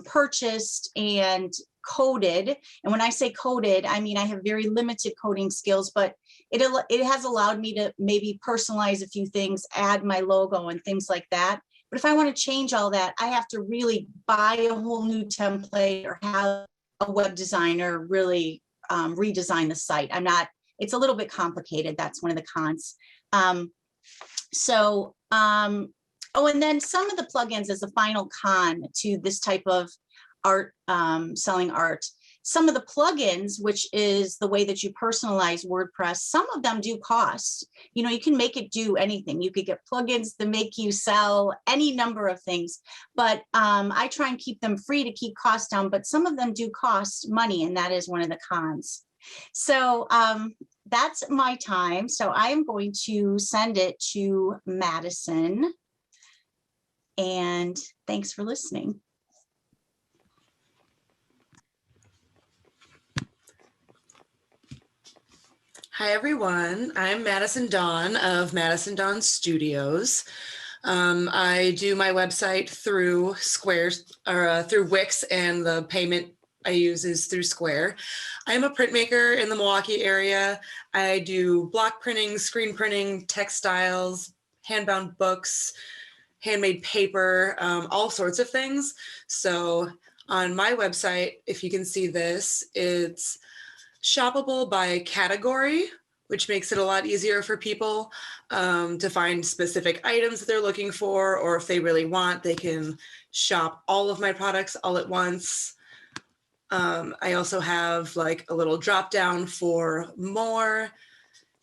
purchased and coded. And when I say coded, I mean I have very limited coding skills, but it has allowed me to maybe personalize a few things, add my logo and things like that. But if I want to change all that, I have to really buy a whole new template or have a web designer really redesign the site. It's a little bit complicated. That's one of the cons. And then some of the plugins as a final con to this type of art, selling art. Some of the plugins, which is the way that you personalize WordPress, some of them do cost. You can make it do anything. You could get plugins to make you sell any number of things, but I try and keep them free to keep costs down, but some of them do cost money, and that is one of the cons. So that's my time. So I am going to send it to Madison. And thanks for listening. Hi, everyone. I'm Madison Dawn of Madison Dawn Studios. I do my website through through Wix, and the payment I use is through Square. I'm a printmaker in the Milwaukee area. I do block printing, screen printing, textiles, handbound books, handmade paper, all sorts of things. So on my website, if you can see this, it's shoppable by category, which makes it a lot easier for people to find specific items that they're looking for, or if they really want, they can shop all of my products all at once. I also have like a little drop down for more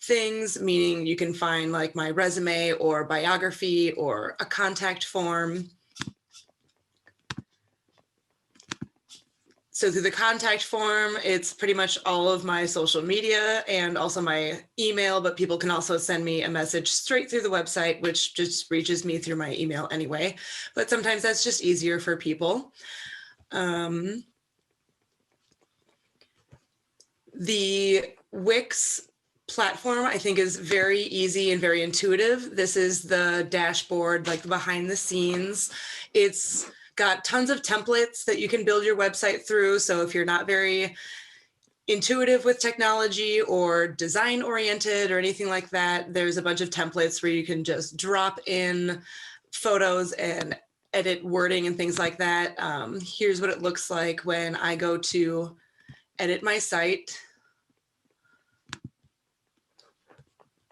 things, meaning you can find like my resume or biography or a contact form. So through the contact form, it's pretty much all of my social media and also my email, but people can also send me a message straight through the website, which just reaches me through my email anyway. But sometimes that's just easier for people. The Wix platform, I think, is very easy and very intuitive. This is the dashboard, like behind the scenes. It's got tons of templates that you can build your website through. So if you're not very intuitive with technology or design oriented or anything like that, there's a bunch of templates where you can just drop in photos and edit wording and things like that. Here's what it looks like when I go to edit my site.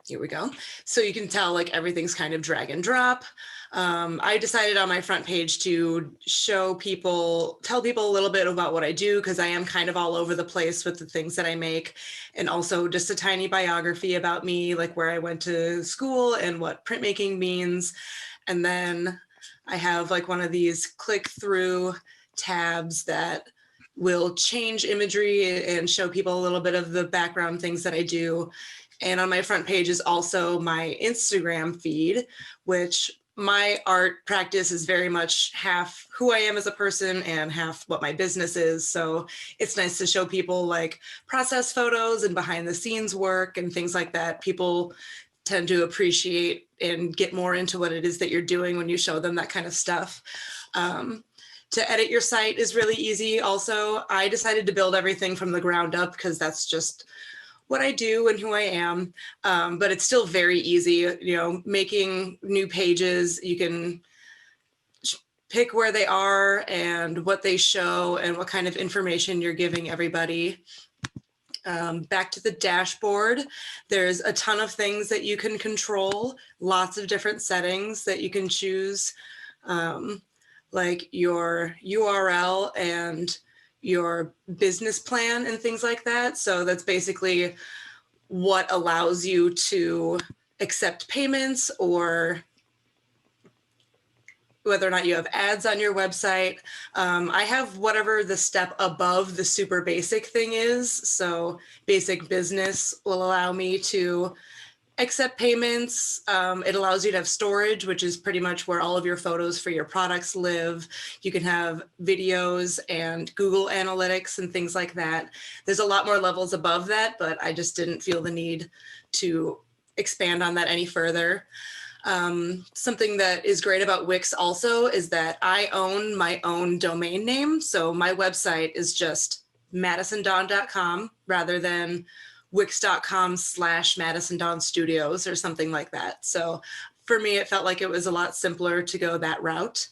Here we go. So you can tell like everything's kind of drag and drop. I decided on my front page to tell people a little bit about what I do, because I am kind of all over the place with the things that I make, and also just a tiny biography about me, like where I went to school and what printmaking means. And then I have like one of these click through tabs that will change imagery and show people a little bit of the background things that I do. And on my front page is also my Instagram feed, which my art practice is very much half who I am as a person and half what my business is. So it's nice to show people like process photos and behind the scenes work and things like that. People tend to appreciate and get more into what it is that you're doing when you show them that kind of stuff. To edit your site is really easy. Also, I decided to build everything from the ground up because that's just what I do and who I am, but it's still very easy, you know, making new pages. You can pick where they are and what they show and what kind of information you're giving everybody. Back to the dashboard, there's a ton of things that you can control, lots of different settings that you can choose, like your URL and your business plan and things like that. So that's basically what allows you to accept payments or whether or not you have ads on your website. I have whatever the step above the super basic thing is. So basic business will allow me to accept payments. It allows you to have storage, which is pretty much where all of your photos for your products live. You can have videos and Google Analytics and things like that. There's a lot more levels above that, but I just didn't feel the need to expand on that any further. Something that is great about Wix also is that I own my own domain name. So my website is just madisondawn.com rather than wix.com/Madison Studios or something like that. So for me, it felt like it was a lot simpler to go that route.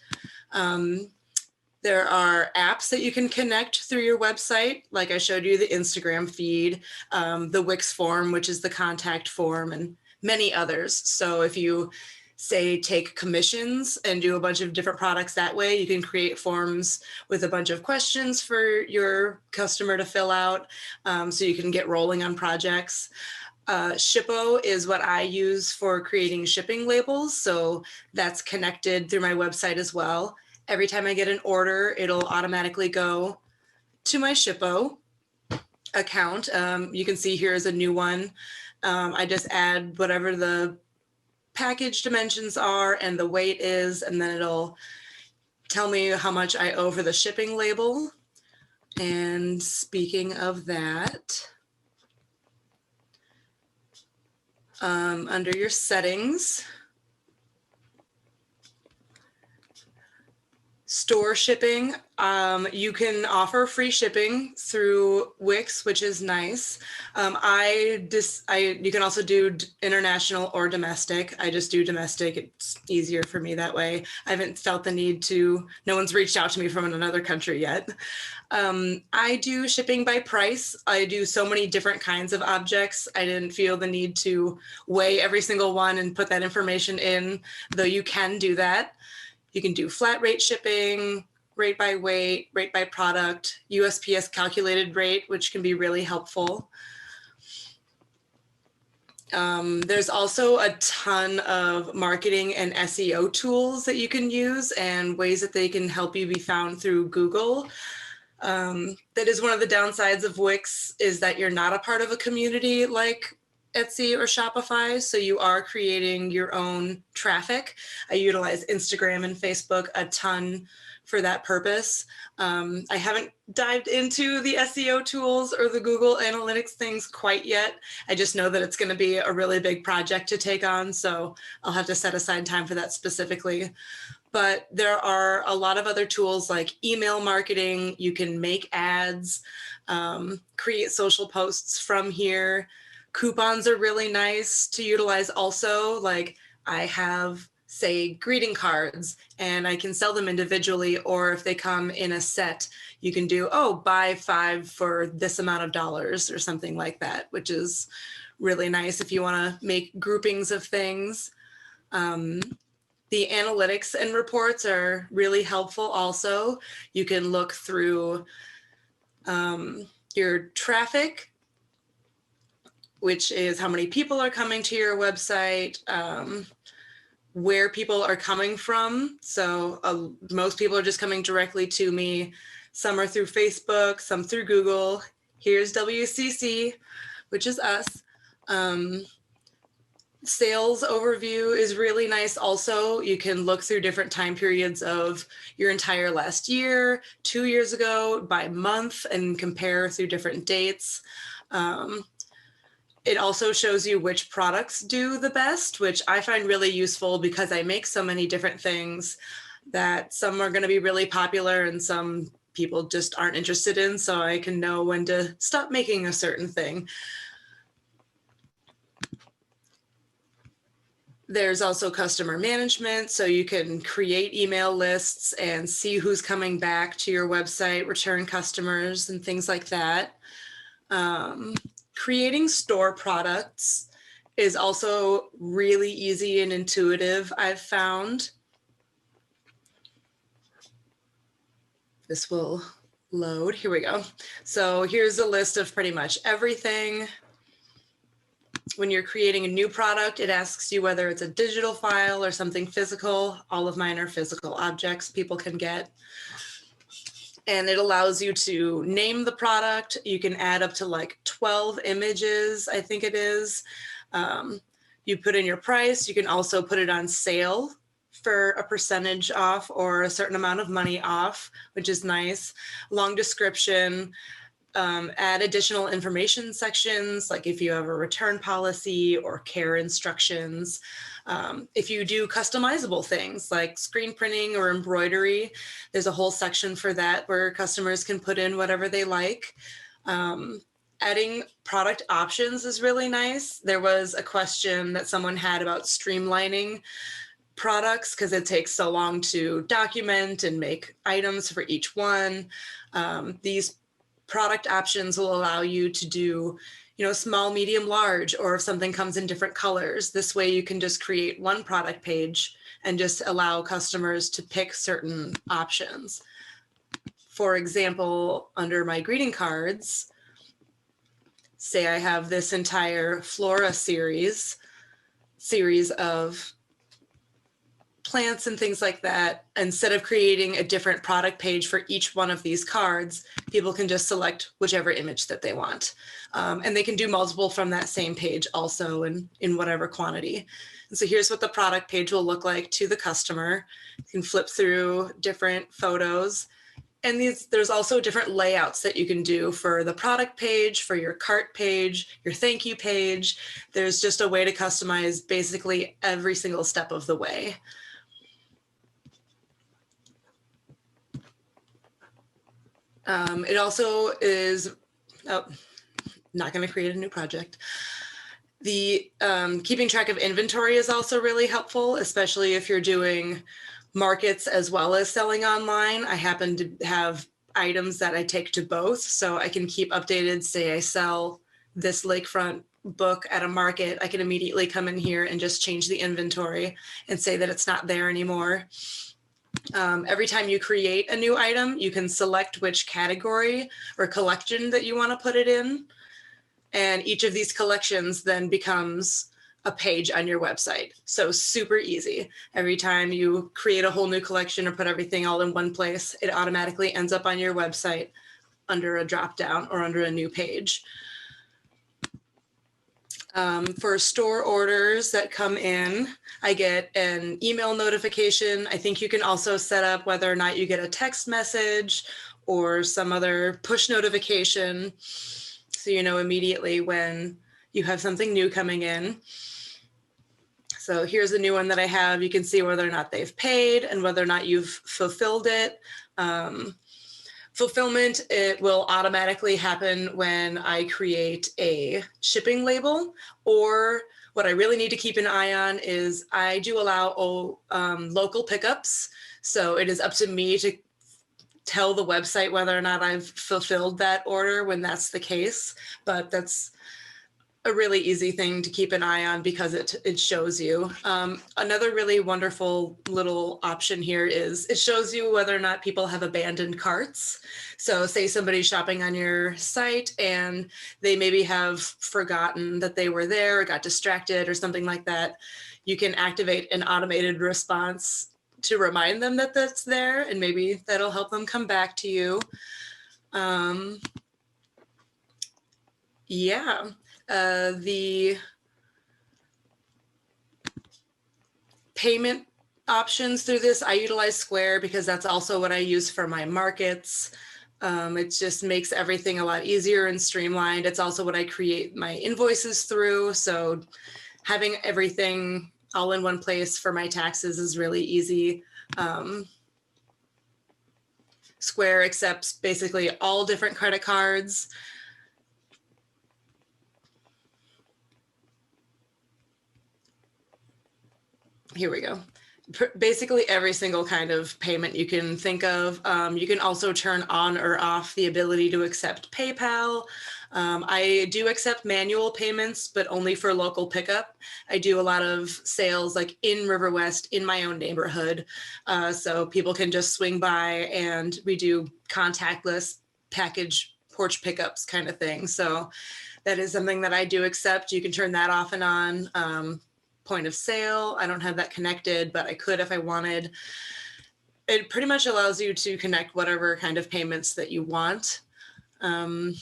There are apps that you can connect through your website. Like I showed you the Instagram feed, the Wix form, which is the contact form, and many others. So if you say take commissions and do a bunch of different products that way, you can create forms with a bunch of questions for your customer to fill out, so you can get rolling on projects. Shippo is what I use for creating shipping labels. So that's connected through my website as well. Every time I get an order, it'll automatically go to my Shippo account. You can see here is a new one. I just add whatever the package dimensions are and the weight is, and then it'll tell me how much I owe for the shipping label. And speaking of that, under your settings, store shipping, you can offer free shipping through Wix, which is nice. You can also do international or domestic. I just do domestic. It's easier for me that way. I haven't felt the need to, no one's reached out to me from another country yet. I do shipping by price. I do so many different kinds of objects. I didn't feel the need to weigh every single one and put that information in, though you can do that. You can do flat rate shipping, rate by weight, rate by product, USPS calculated rate, which can be really helpful. There's also a ton of marketing and SEO tools that you can use and ways that they can help you be found through Google. That is one of the downsides of Wix, is that you're not a part of a community like Etsy or Shopify, so you are creating your own traffic. I utilize Instagram and Facebook a ton for that purpose. I haven't dived into the SEO tools or the Google Analytics things quite yet. I just know that it's going to be a really big project to take on, so I'll have to set aside time for that specifically. But there are a lot of other tools like email marketing. You can make ads, create social posts from here. Coupons are really nice to utilize also. Like I have, say, greeting cards, and I can sell them individually, or if they come in a set, you can do, oh, buy 5 for this amount of dollars or something like that, which is really nice if you want to make groupings of things. The analytics and reports are really helpful also. You can look through your traffic, which is how many people are coming to your website, where people are coming from. So most people are just coming directly to me. Some are through Facebook, some through Google. Here's WCC, which is us. Sales overview is really nice also. You can look through different time periods of your entire last year, 2 years ago, by month, and compare through different dates. It also shows you which products do the best, which I find really useful because I make so many different things that some are going to be really popular and some people just aren't interested in, so I can know when to stop making a certain thing. There's also customer management, so you can create email lists and see who's coming back to your website, return customers, and things like that. Creating store products is also really easy and intuitive, I've found. This will load. Here we go. So here's a list of pretty much everything. When you're creating a new product, it asks you whether it's a digital file or something physical. All of mine are physical objects people can get. And it allows you to name the product. You can add up to like 12 images, I think it is. You put in your price. You can also put it on sale for a percentage off or a certain amount of money off, which is nice. Long description. Add additional information sections, like if you have a return policy or care instructions. If you do customizable things like screen printing or embroidery, there's a whole section for that where customers can put in whatever they like. Adding product options is really nice. There was a question that someone had about streamlining products because it takes so long to document and make items for each one. These product options will allow you to do, small, medium, large, or if something comes in different colors. This way you can just create one product page and just allow customers to pick certain options. For example, under my greeting cards, say I have this entire Flora series of plants and things like that. Instead of creating a different product page for each one of these cards, people can just select whichever image that they want. And they can do multiple from that same page also in whatever quantity. And so here's what the product page will look like to the customer. You can flip through different photos. And there's also different layouts that you can do for the product page, for your cart page, your thank you page. There's just a way to customize basically every single step of the way. It also is, not going to create a new project. The keeping track of inventory is also really helpful, especially if you're doing markets as well as selling online. I happen to have items that I take to both, so I can keep updated. Say I sell this lakefront book at a market, I can immediately come in here and just change the inventory and say that it's not there anymore. Every time you create a new item, you can select which category or collection that you want to put it in. And each of these collections then becomes a page on your website. So super easy. Every time you create a whole new collection or put everything all in one place, it automatically ends up on your website under a drop-down or under a new page. For store orders that come in, I get an email notification. I think you can also set up whether or not you get a text message or some other push notification, so you know immediately when you have something new coming in. So here's a new one that I have. You can see whether or not they've paid and whether or not you've fulfilled it. Fulfillment, it will automatically happen when I create a shipping label, or what I really need to keep an eye on is I do allow local pickups. So it is up to me to tell the website whether or not I've fulfilled that order when that's the case, but that's a really easy thing to keep an eye on because it shows you. Another really wonderful little option here is it shows you whether or not people have abandoned carts. So say somebody's shopping on your site and they maybe have forgotten that they were there or got distracted or something like that. You can activate an automated response to remind them that that's there, and maybe that'll help them come back to you. Yeah. The payment options through this, I utilize Square because that's also what I use for my markets. It just makes everything a lot easier and streamlined. It's also what I create my invoices through. So having everything all in one place for my taxes is really easy. Square accepts basically all different credit cards. Here we go. Basically every single kind of payment you can think of. You can also turn on or off the ability to accept PayPal. I do accept manual payments, but only for local pickup. I do a lot of sales like in River West in my own neighborhood. So people can just swing by, and we do contactless package porch pickups kind of thing. So that is something that I do accept. You can turn that off and on. Point of sale, I don't have that connected, but I could if I wanted. It pretty much allows you to connect whatever kind of payments that you want. And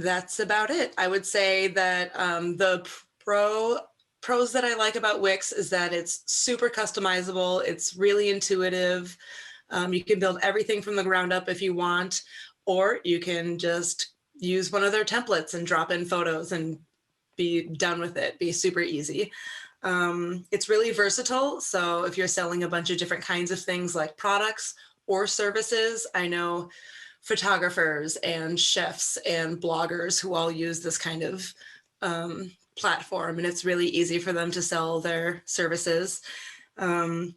that's about it. I would say that the pros that I like about Wix is that it's super customizable. It's really intuitive. You can build everything from the ground up if you want, or you can just use one of their templates and drop in photos and be done with it. Be super easy. It's really versatile. So if you're selling a bunch of different kinds of things like products or services, I know photographers and chefs and bloggers who all use this kind of platform, and it's really easy for them to sell their services. I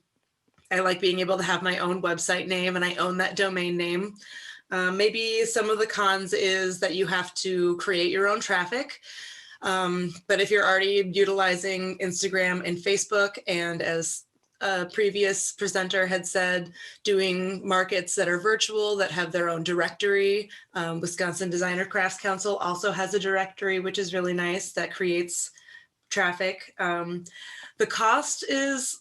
like being able to have my own website name, and I own that domain name. Maybe some of the cons is that you have to create your own traffic. But if you're already utilizing Instagram and Facebook, and as a previous presenter had said, doing markets that are virtual, that have their own directory, Wisconsin Designer Crafts Council also has a directory, which is really nice, that creates traffic. The cost is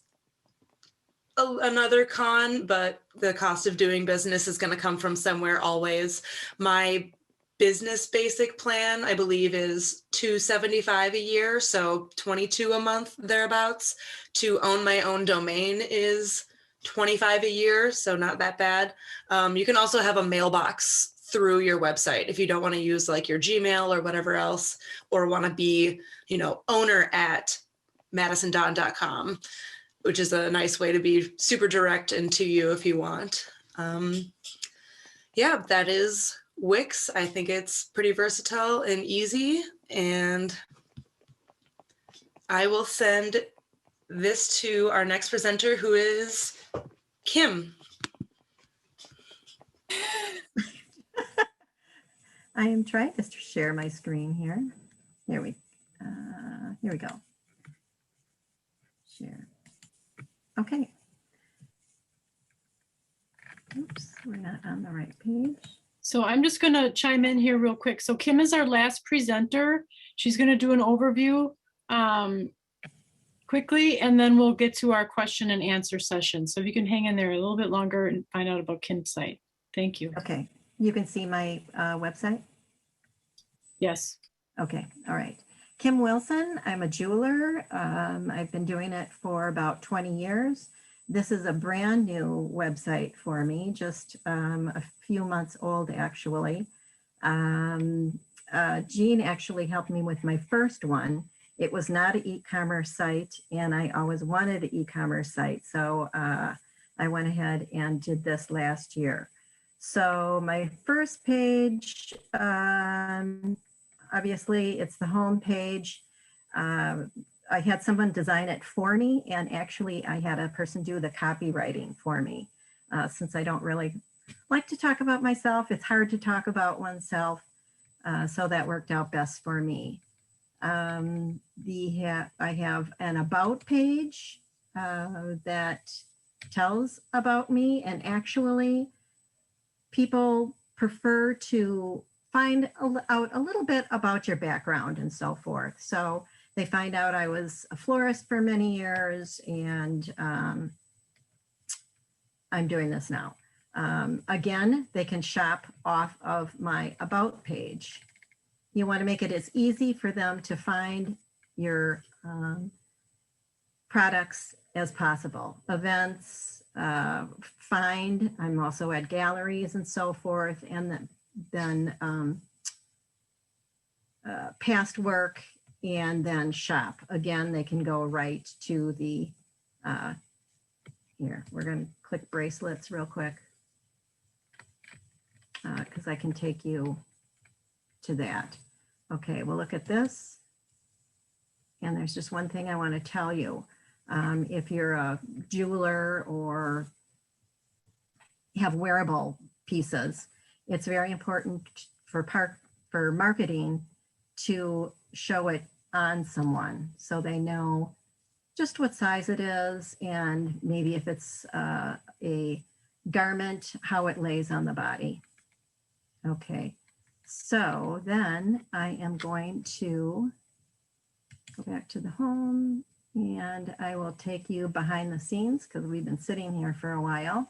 another con, but the cost of doing business is going to come from somewhere always. My business basic plan, I believe, is $275 a year, so $22 a month thereabouts. To own my own domain is $25 a year, so not that bad. You can also have a mailbox through your website if you don't want to use like your Gmail or whatever else, or want to be, owner at madisondon.com. which is a nice way to be super direct and to you if you want. Yeah, that is Wix. I think it's pretty versatile and easy, and I will send this to our next presenter, who is Kim. I am trying to share my screen here. Here we go. Share. Okay. Oops, we're not on the right page. So I'm just going to chime in here real quick. So Kim is our last presenter. She's going to do an overview quickly, and then we'll get to our question and answer session. So if you can hang in there a little bit longer and find out about Kim's site. Thank you. Okay, you can see my website? Yes. Okay, all right. Kim Wilson, I'm a jeweler. I've been doing it for about 20 years. This is a brand new website for me, just a few months old actually. Jean actually helped me with my first one. It was not an e-commerce site, and I always wanted an e-commerce site. So I went ahead and did this last year. So my first page, obviously it's the home page. I had someone design it for me, and actually I had a person do the copywriting for me, since I don't really like to talk about myself. It's hard to talk about oneself. So that worked out best for me. I have an about page that tells about me, and actually people prefer to find out a little bit about your background and so forth. So they find out I was a florist for many years, and I'm doing this now. Again, they can shop off of my about page. You want to make it as easy for them to find your products as possible. Events, find, I'm also at galleries and so forth, and then past work, and then shop. Again, they can go right to the, here, we're going to click bracelets real quick, because I can take you to that. Okay, we'll look at this. And there's just one thing I want to tell you. If you're a jeweler or have wearable pieces, it's very important for marketing to show it on someone so they know just what size it is, and maybe if it's a garment, how it lays on the body. Okay, so then I am going to go back to the home, and I will take you behind the scenes because we've been sitting here for a while.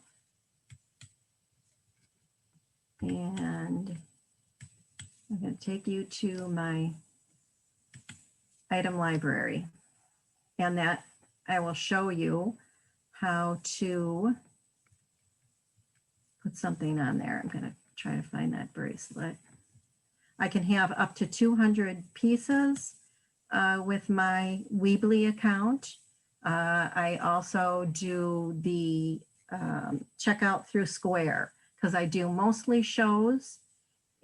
And I'm going to take you to my item library, and that I will show you how to put something on there. I'm going to try to find that bracelet. I can have up to 200 pieces with my Weebly account. I also do the checkout through Square because I do mostly shows,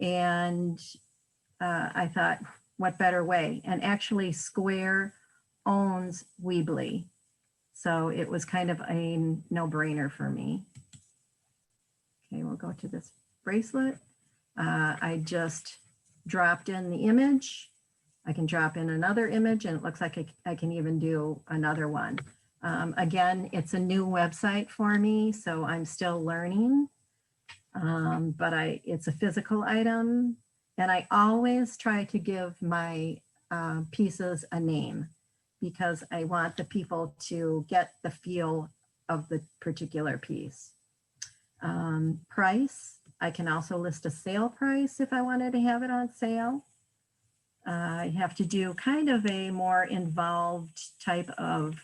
and I thought, what better way? And actually Square owns Weebly, so it was kind of a no-brainer for me. Okay, we'll go to this bracelet. I just dropped in the image. I can drop in another image, and it looks like I can even do another one. Again, it's a new website for me, so I'm still learning, but it's a physical item, and I always try to give my pieces a name because I want the people to get the feel of the particular piece. Price, I can also list a sale price if I wanted to have it on sale. I have to do kind of a more involved type of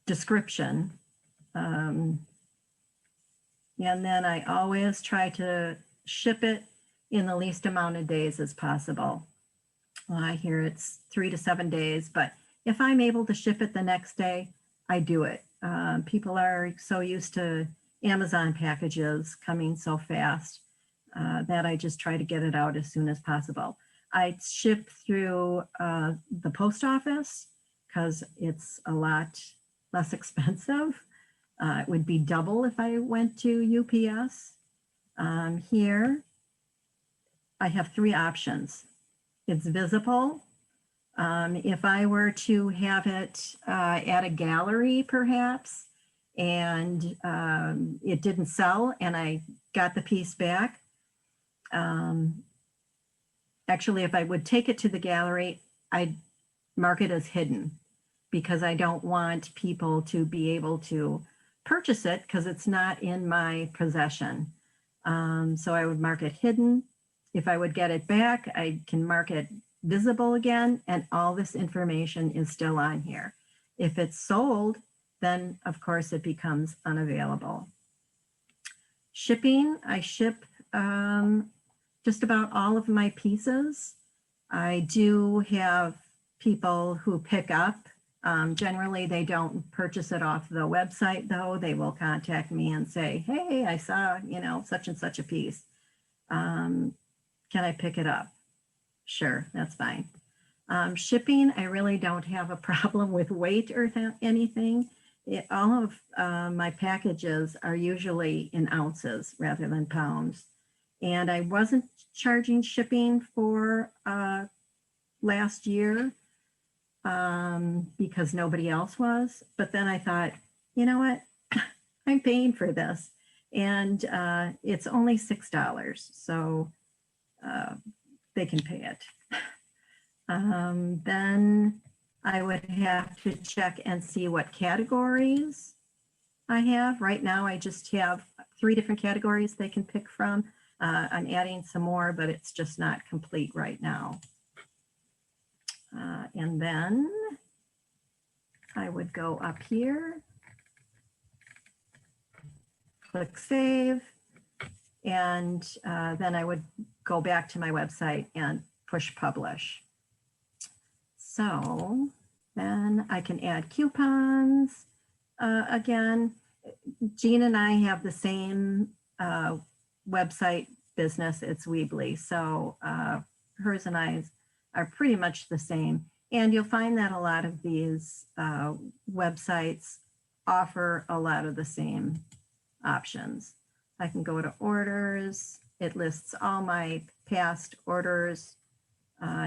description. And then I always try to ship it in the least amount of days as possible. Well, I hear it's 3 to 7 days, but if I'm able to ship it the next day, I do it. People are so used to Amazon packages coming so fast that I just try to get it out as soon as possible. I ship through the post office because it's a lot less expensive. It would be double if I went to UPS. Here, I have 3 options. It's visible. If I were to have it at a gallery, perhaps, and it didn't sell and I got the piece back, actually, if I would take it to the gallery, I'd mark it as hidden because I don't want people to be able to purchase it because it's not in my possession. So I would mark it hidden. If I would get it back, I can mark it visible again, and all this information is still on here. If it's sold, then of course it becomes unavailable. Shipping, I ship just about all of my pieces. I do have people who pick up. Generally, they don't purchase it off the website though. They will contact me and say, hey, I saw, such and such a piece. Can I pick it up? Sure, that's fine. Shipping, I really don't have a problem with weight or anything. all of my packages are usually in ounces rather than pounds. And I wasn't charging shipping for last year because nobody else was. But then I thought, you know what? I'm paying for this. And it's only $6. So they can pay it. Then I would have to check and see what categories I have. Right now, I just have 3 different categories they can pick from. I'm adding some more, but it's just not complete right now. And then I would go up here, click save, and then I would go back to my website and push publish. So then I can add coupons. Again, Jean and I have the same website business. It's Weebly. So hers and I's are pretty much the same. And you'll find that a lot of these websites offer a lot of the same options. I can go to orders. It lists all my past orders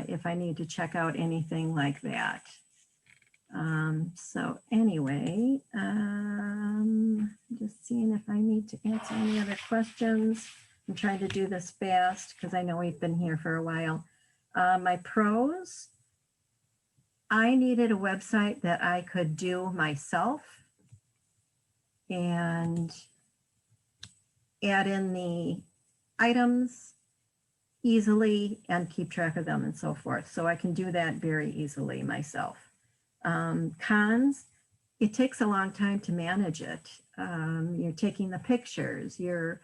if I need to check out anything like that. So anyway, just seeing if I need to answer any other questions. I'm trying to do this fast because I know we've been here for a while. My pros, I needed a website that I could do myself and add in the items easily and keep track of them and so forth. So I can do that very easily myself. Cons, it takes a long time to manage it. You're taking the pictures, you're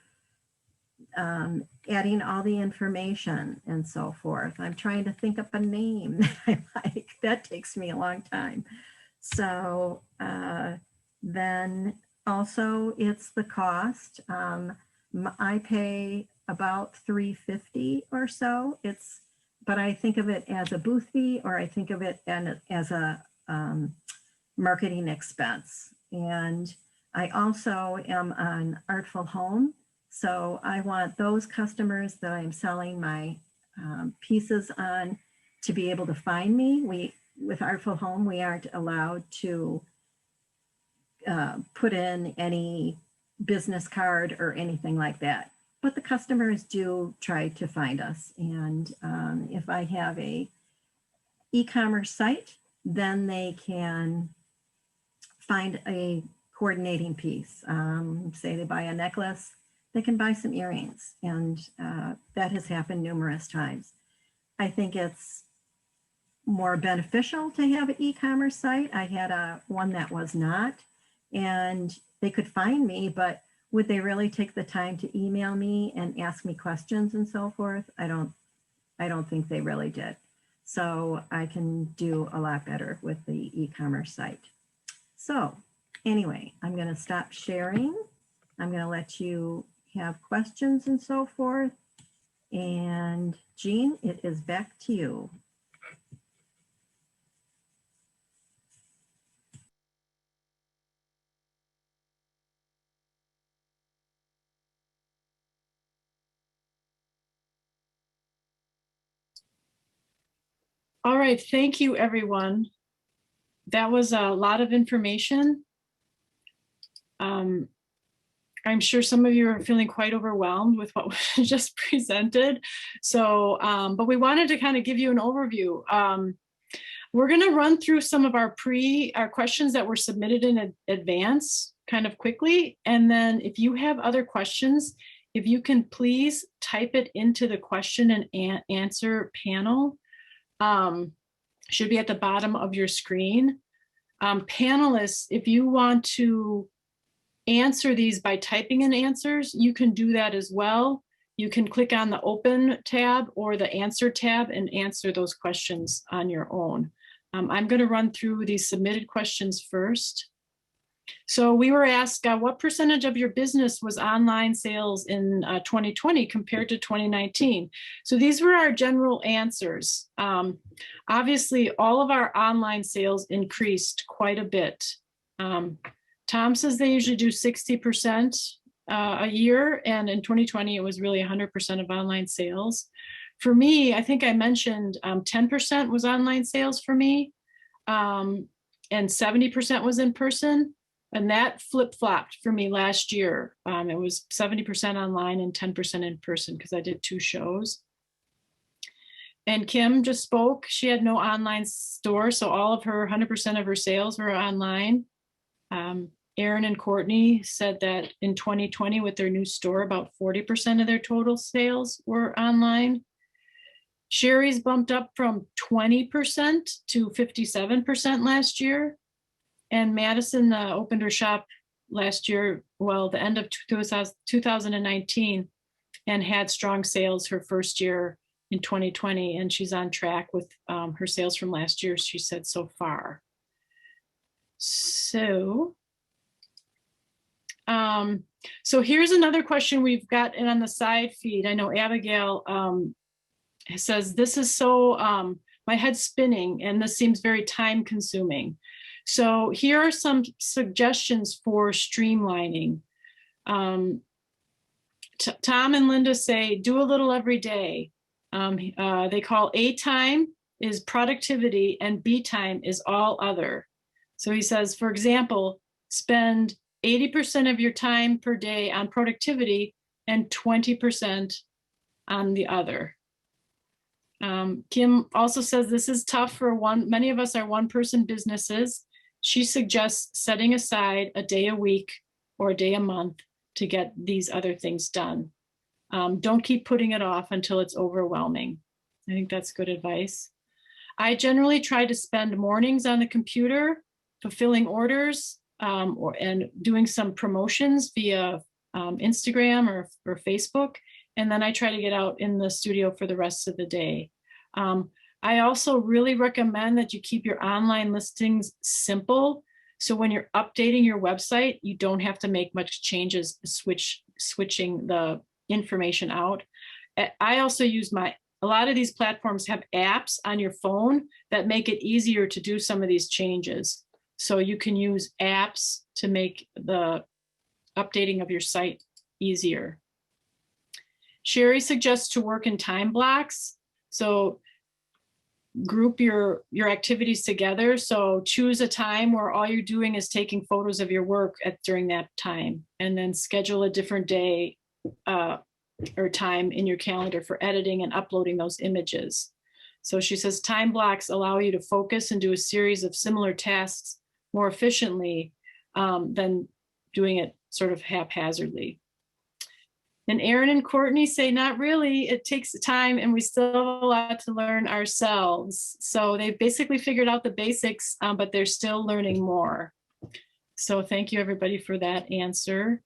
adding all the information and so forth. I'm trying to think up a name that I like. That takes me a long time. So then also it's the cost. I pay about $3.50 or so. But I think of it as a booth fee, or I think of it as a marketing expense. And I also am on Artful Home. So I want those customers that I'm selling my pieces on to be able to find me. With Artful Home, we aren't allowed to put in any business card or anything like that. But the customers do try to find us. And if I have a e-commerce site, then they can find a coordinating piece. Say they buy a necklace, they can buy some earrings. And that has happened numerous times. I think it's more beneficial to have an e-commerce site. I had one that was not, and they could find me, but would they really take the time to email me and ask me questions and so forth? I don't think they really did. So I can do a lot better with the e-commerce site. So anyway, I'm going to stop sharing. I'm going to let you have questions and so forth. And Jean, it is back to you. All right, thank you, everyone. That was a lot of information. I'm sure some of you are feeling quite overwhelmed with what was just presented. So, but we wanted to kind of give you an overview. We're going to run through some of our questions that were submitted in advance kind of quickly. And then if you have other questions, if you can please type it into the question and answer panel. Should be at the bottom of your screen. Panelists, if you want to answer these by typing in answers, you can do that as well. You can click on the open tab or the answer tab and answer those questions on your own. I'm going to run through these submitted questions first. So we were asked, what percentage of your business was online sales in 2020 compared to 2019? So these were our general answers. Obviously, all of our online sales increased quite a bit. Tom says they usually do 60% a year, and in 2020, it was really 100% of online sales. For me, I think I mentioned 10% was online sales for me, and 70% was in person, and that flip-flopped for me last year. It was 70% online and 10% in person because I did 2 shows. And Kim just spoke. She had no online store, so all of her 100% of her sales were online. Aryn and Courtney said that in 2020 with their new store, about 40% of their total sales were online. Cherie's bumped up from 20% to 57% last year. And Madison opened her shop last year, well, the end of 2019, and had strong sales her first year in 2020. And she's on track with her sales from last year, she said, so far. So here's another question we've got on the side feed. I know Abigail says, this is so, my head's spinning and this seems very time consuming. So here are some suggestions for streamlining. Tom and Linda say, do a little every day. They call A time is productivity and B time is all other. So he says, for example, spend 80% of your time per day on productivity and 20% on the other. Kim also says this is tough for many of us are one-person businesses. She suggests setting aside a day a week or a day a month to get these other things done. Don't keep putting it off until it's overwhelming. I think that's good advice. I generally try to spend mornings on the computer, fulfilling orders, and doing some promotions via Instagram or Facebook. And then I try to get out in the studio for the rest of the day. I also really recommend that you keep your online listings simple. So when you're updating your website, you don't have to make much changes, switching the information out. I also use a lot of these platforms have apps on your phone that make it easier to do some of these changes. So you can use apps to make the updating of your site easier. Cherie suggests to work in time blocks. So group your activities together. So choose a time where all you're doing is taking photos of your work during that time, and then schedule a different day or time in your calendar for editing and uploading those images. So she says time blocks allow you to focus and do a series of similar tasks more efficiently than doing it sort of haphazardly. And Aryn and Courtney say, not really, it takes time and we still have a lot to learn ourselves. So they basically figured out the basics, but they're still learning more. So thank you everybody for that answer.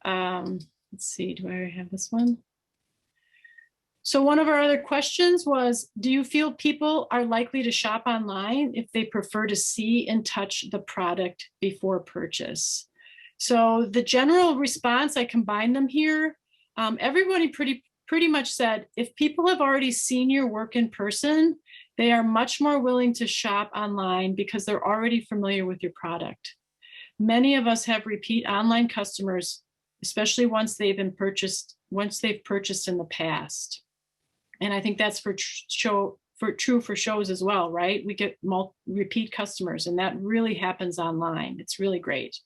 Let's see, do I have this one? So one of our other questions was, do you feel people are likely to shop online if they prefer to see and touch the product before purchase? So the general response, I combined them here. Everybody pretty much said, if people have already seen your work in person, they are much more willing to shop online because they're already familiar with your product. Many of us have repeat online customers, especially once they've purchased in the past. And I think that's true for shows as well, right? We get repeat customers, and that really happens online. It's really great.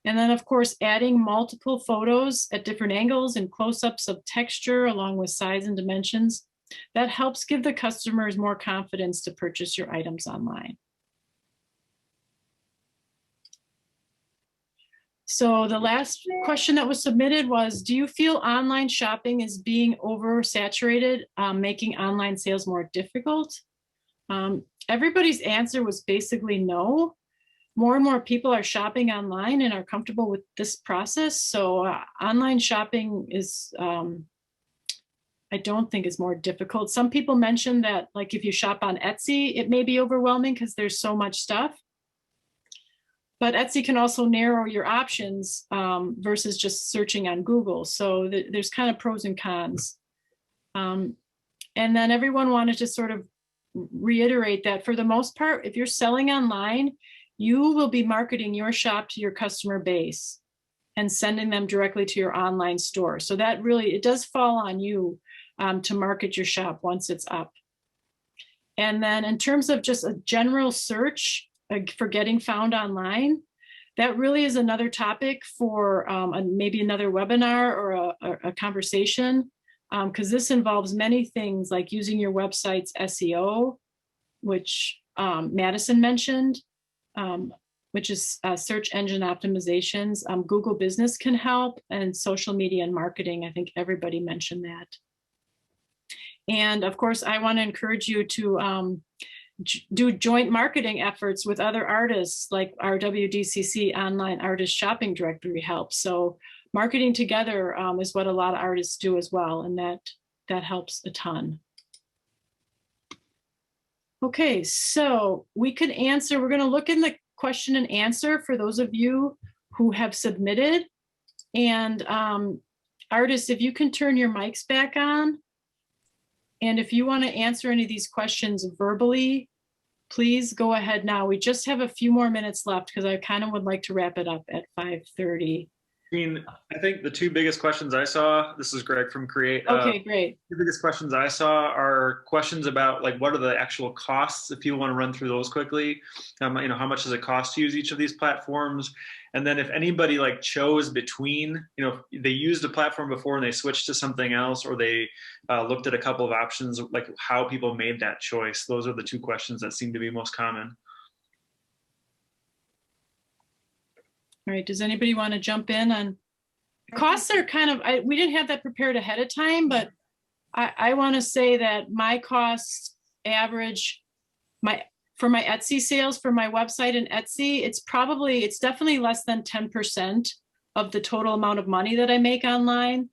And then of course, adding multiple photos at different angles and close-ups of texture along with size and dimensions, that helps give the customers more confidence to purchase your items online. So the last question that was submitted was, do you feel online shopping is being oversaturated, making online sales more difficult? Everybody's answer was basically no. More and more people are shopping online and are comfortable with this process. So online shopping is, I don't think is more difficult. Some people mentioned that, like, if you shop on Etsy, it may be overwhelming because there's so much stuff. But Etsy can also narrow your options versus just searching on Google. So there's kind of pros and cons. And then everyone wanted to sort of reiterate that for the most part, if you're selling online, you will be marketing your shop to your customer base and sending them directly to your online store. So that really, it does fall on you to market your shop once it's up. And then in terms of just a general search for getting found online, that really is another topic for maybe another webinar or a conversation, because this involves many things like using your website's SEO, which Madison mentioned, which is search engine optimizations. Google Business can help, and social media and marketing. I think everybody mentioned that. And of course, I want to encourage you to do joint marketing efforts with other artists, like our WDCC online artist shopping directory helps. So marketing together is what a lot of artists do as well, and that helps a ton. Okay, so we could answer, we're going to look in the question and answer for those of you who have submitted. And artists, if you can turn your mics back on. And if you want to answer any of these questions verbally, please go ahead now. We just have a few more minutes left because I kind of would like to wrap it up at 5:30. I think the two biggest questions I saw, this is Greg from Create. Okay, great. The biggest questions I saw are questions about like, what are the actual costs? If you want to run through those quickly, how much does it cost to use each of these platforms? And then if anybody like chose between, they used a platform before and they switched to something else, or they looked at a couple of options, like how people made that choice. Those are the two questions that seem to be most common. All right, does anybody want to jump in on costs? Are kind of, we didn't have that prepared ahead of time, but I want to say that my costs average for my Etsy sales for my website and Etsy, it's definitely less than 10% of the total amount of money that I make online.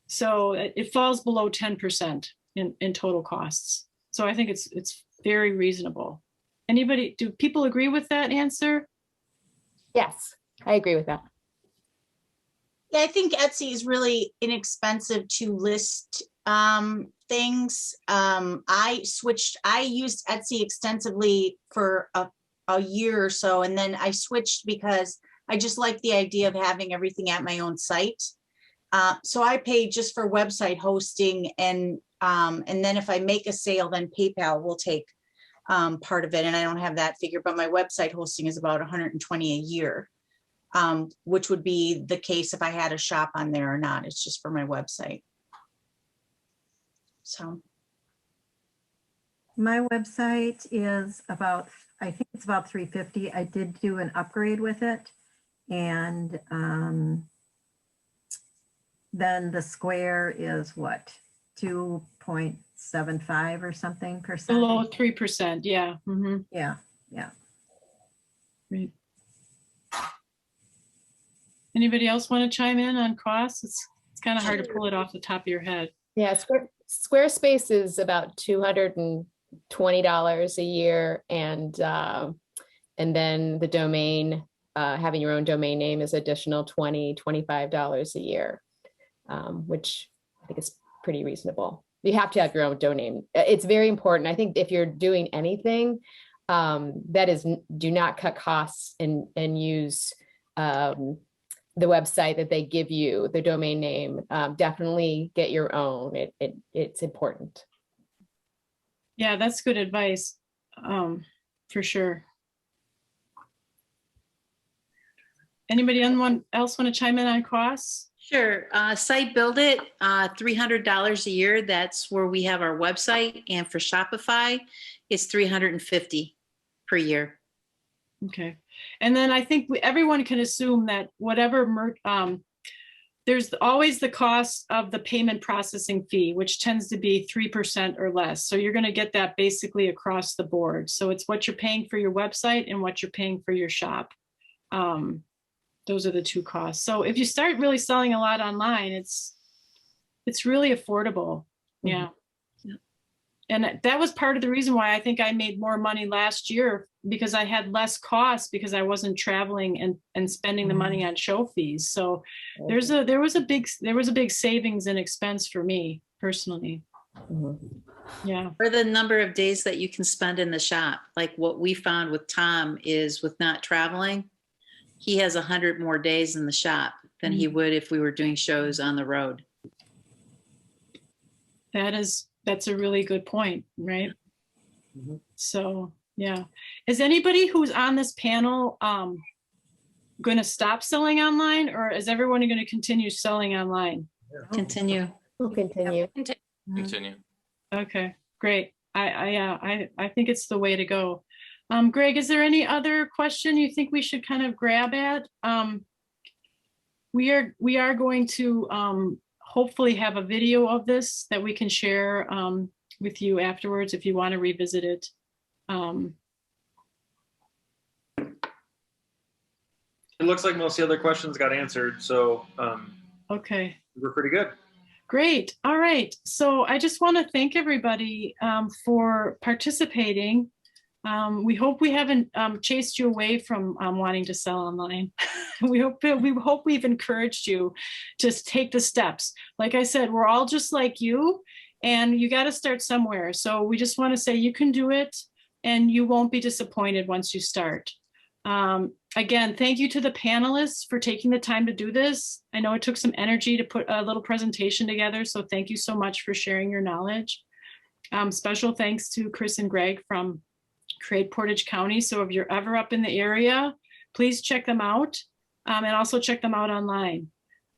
So it falls below 10% in total costs. So I think it's very reasonable. Do people agree with that answer? Yes, I agree with that. Yeah, I think Etsy is really inexpensive to list things. I used Etsy extensively for a year or so, and then I switched because I just like the idea of having everything at my own site. So I pay just for website hosting, and then if I make a sale, then PayPal will take part of it, and I don't have that figure, but my website hosting is about $120 a year. Which would be the case if I had a shop on there or not. It's just for my website. So. My website is about, I think it's about $350. I did do an upgrade with it. And then the square is what? 2.75 or something percent. Below 3%, yeah. Mm-hmm. Yeah. Great. Anybody else want to chime in on costs? It's kind of hard to pull it off the top of your head. Yeah, Squarespace is about $220 a year, and then the domain, having your own domain name, is additional $25 a year, which I think is pretty reasonable. You have to have your own domain. It's very important. I think if you're doing anything, do not cut costs and use the website that they give you, the domain name. Definitely get your own. It's important. Yeah, that's good advice, for sure. Anybody else want to chime in on costs? Sure. Site Build It, $300 a year. That's where we have our website. And for Shopify, it's $350 per year. Okay. And then I think everyone can assume that whatever, there's always the cost of the payment processing fee, which tends to be 3% or less. So you're going to get that basically across the board. So it's what you're paying for your website and what you're paying for your shop. Those are the two costs. So if you start really selling a lot online, it's really affordable. Yeah. And that was part of the reason why I think I made more money last year, because I had less costs because I wasn't traveling and spending the money on show fees. So there was a big savings and expense for me personally. Yeah. Or the number of days that you can spend in the shop. Like what we found with Tom is with not traveling, he has 100 more days in the shop than he would if we were doing shows on the road. That's a really good point, right? Mhm. So, yeah. Is anybody who's on this panel going to stop selling online, or is everyone going to continue selling online? Continue. We'll continue. Continue. Okay, great. I think it's the way to go. Greg, is there any other question you think we should kind of grab at? We are going to hopefully have a video of this that we can share with you afterwards if you want to revisit it. It looks like most of the other questions got answered, so Okay. we're pretty good. Great. All right. So I just want to thank everybody for participating. We hope we haven't chased you away from wanting to sell online. we hope we've encouraged you to take the steps. Like I said, we're all just like you, and you got to start somewhere. So we just want to say you can do it, and you won't be disappointed once you start. Again, thank you to the panelists for taking the time to do this. I know it took some energy to put a little presentation together, so thank you so much for sharing your knowledge. Special thanks to Chris and Greg from Create Portage County. So if you're ever up in the area, please check them out, and also check them out online.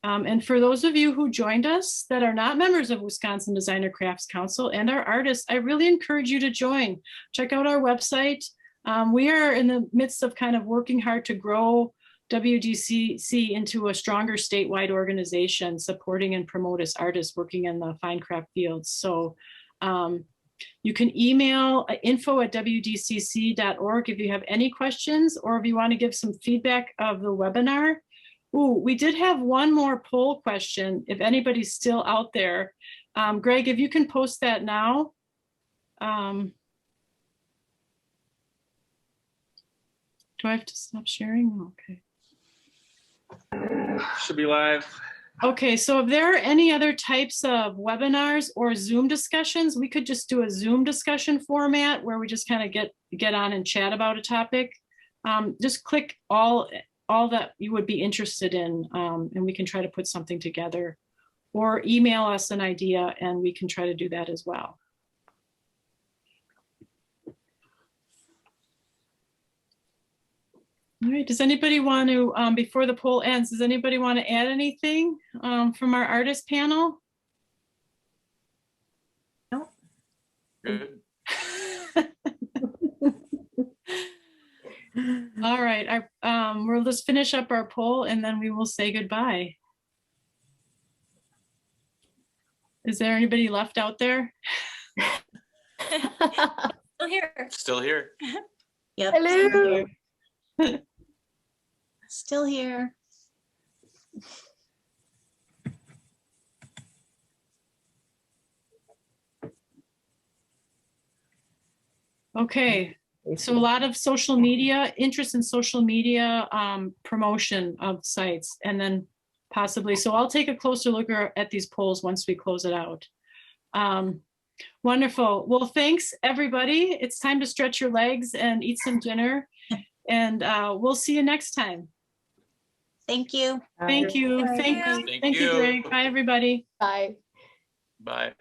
And for those of you who joined us that are not members of Wisconsin Designer Crafts Council and our artists, I really encourage you to join. Check out our website. We are in the midst of kind of working hard to grow WDCC into a stronger statewide organization, supporting and promote us artists working in the fine craft fields. So you can email info@wdcc.org if you have any questions, or if you want to give some feedback of the webinar. Ooh, we did have one more poll question, if anybody's still out there. Greg, if you can post that now. Do I have to stop sharing? Okay. Should be live. Okay, so if there are any other types of webinars or Zoom discussions, we could just do a Zoom discussion format where we just kind of get on and chat about a topic. Just click all that you would be interested in, and we can try to put something together. Or email us an idea and we can try to do that as well. All right, does anybody want to, before the poll ends, does anybody want to add anything from our artist panel? No. Good. All right, we'll just finish up our poll and then we will say goodbye. Is there anybody left out there? Still here. Still here. Yep. Hello. Still here. Okay, so a lot of social media, interest in social media promotion of sites, and then possibly, so I'll take a closer look at these polls once we close it out. Wonderful. Well, thanks everybody. It's time to stretch your legs and eat some dinner, and we'll see you next time. Thank you. Thank you. Thank Thank you, you. Greg. Bye, everybody. Bye. Bye.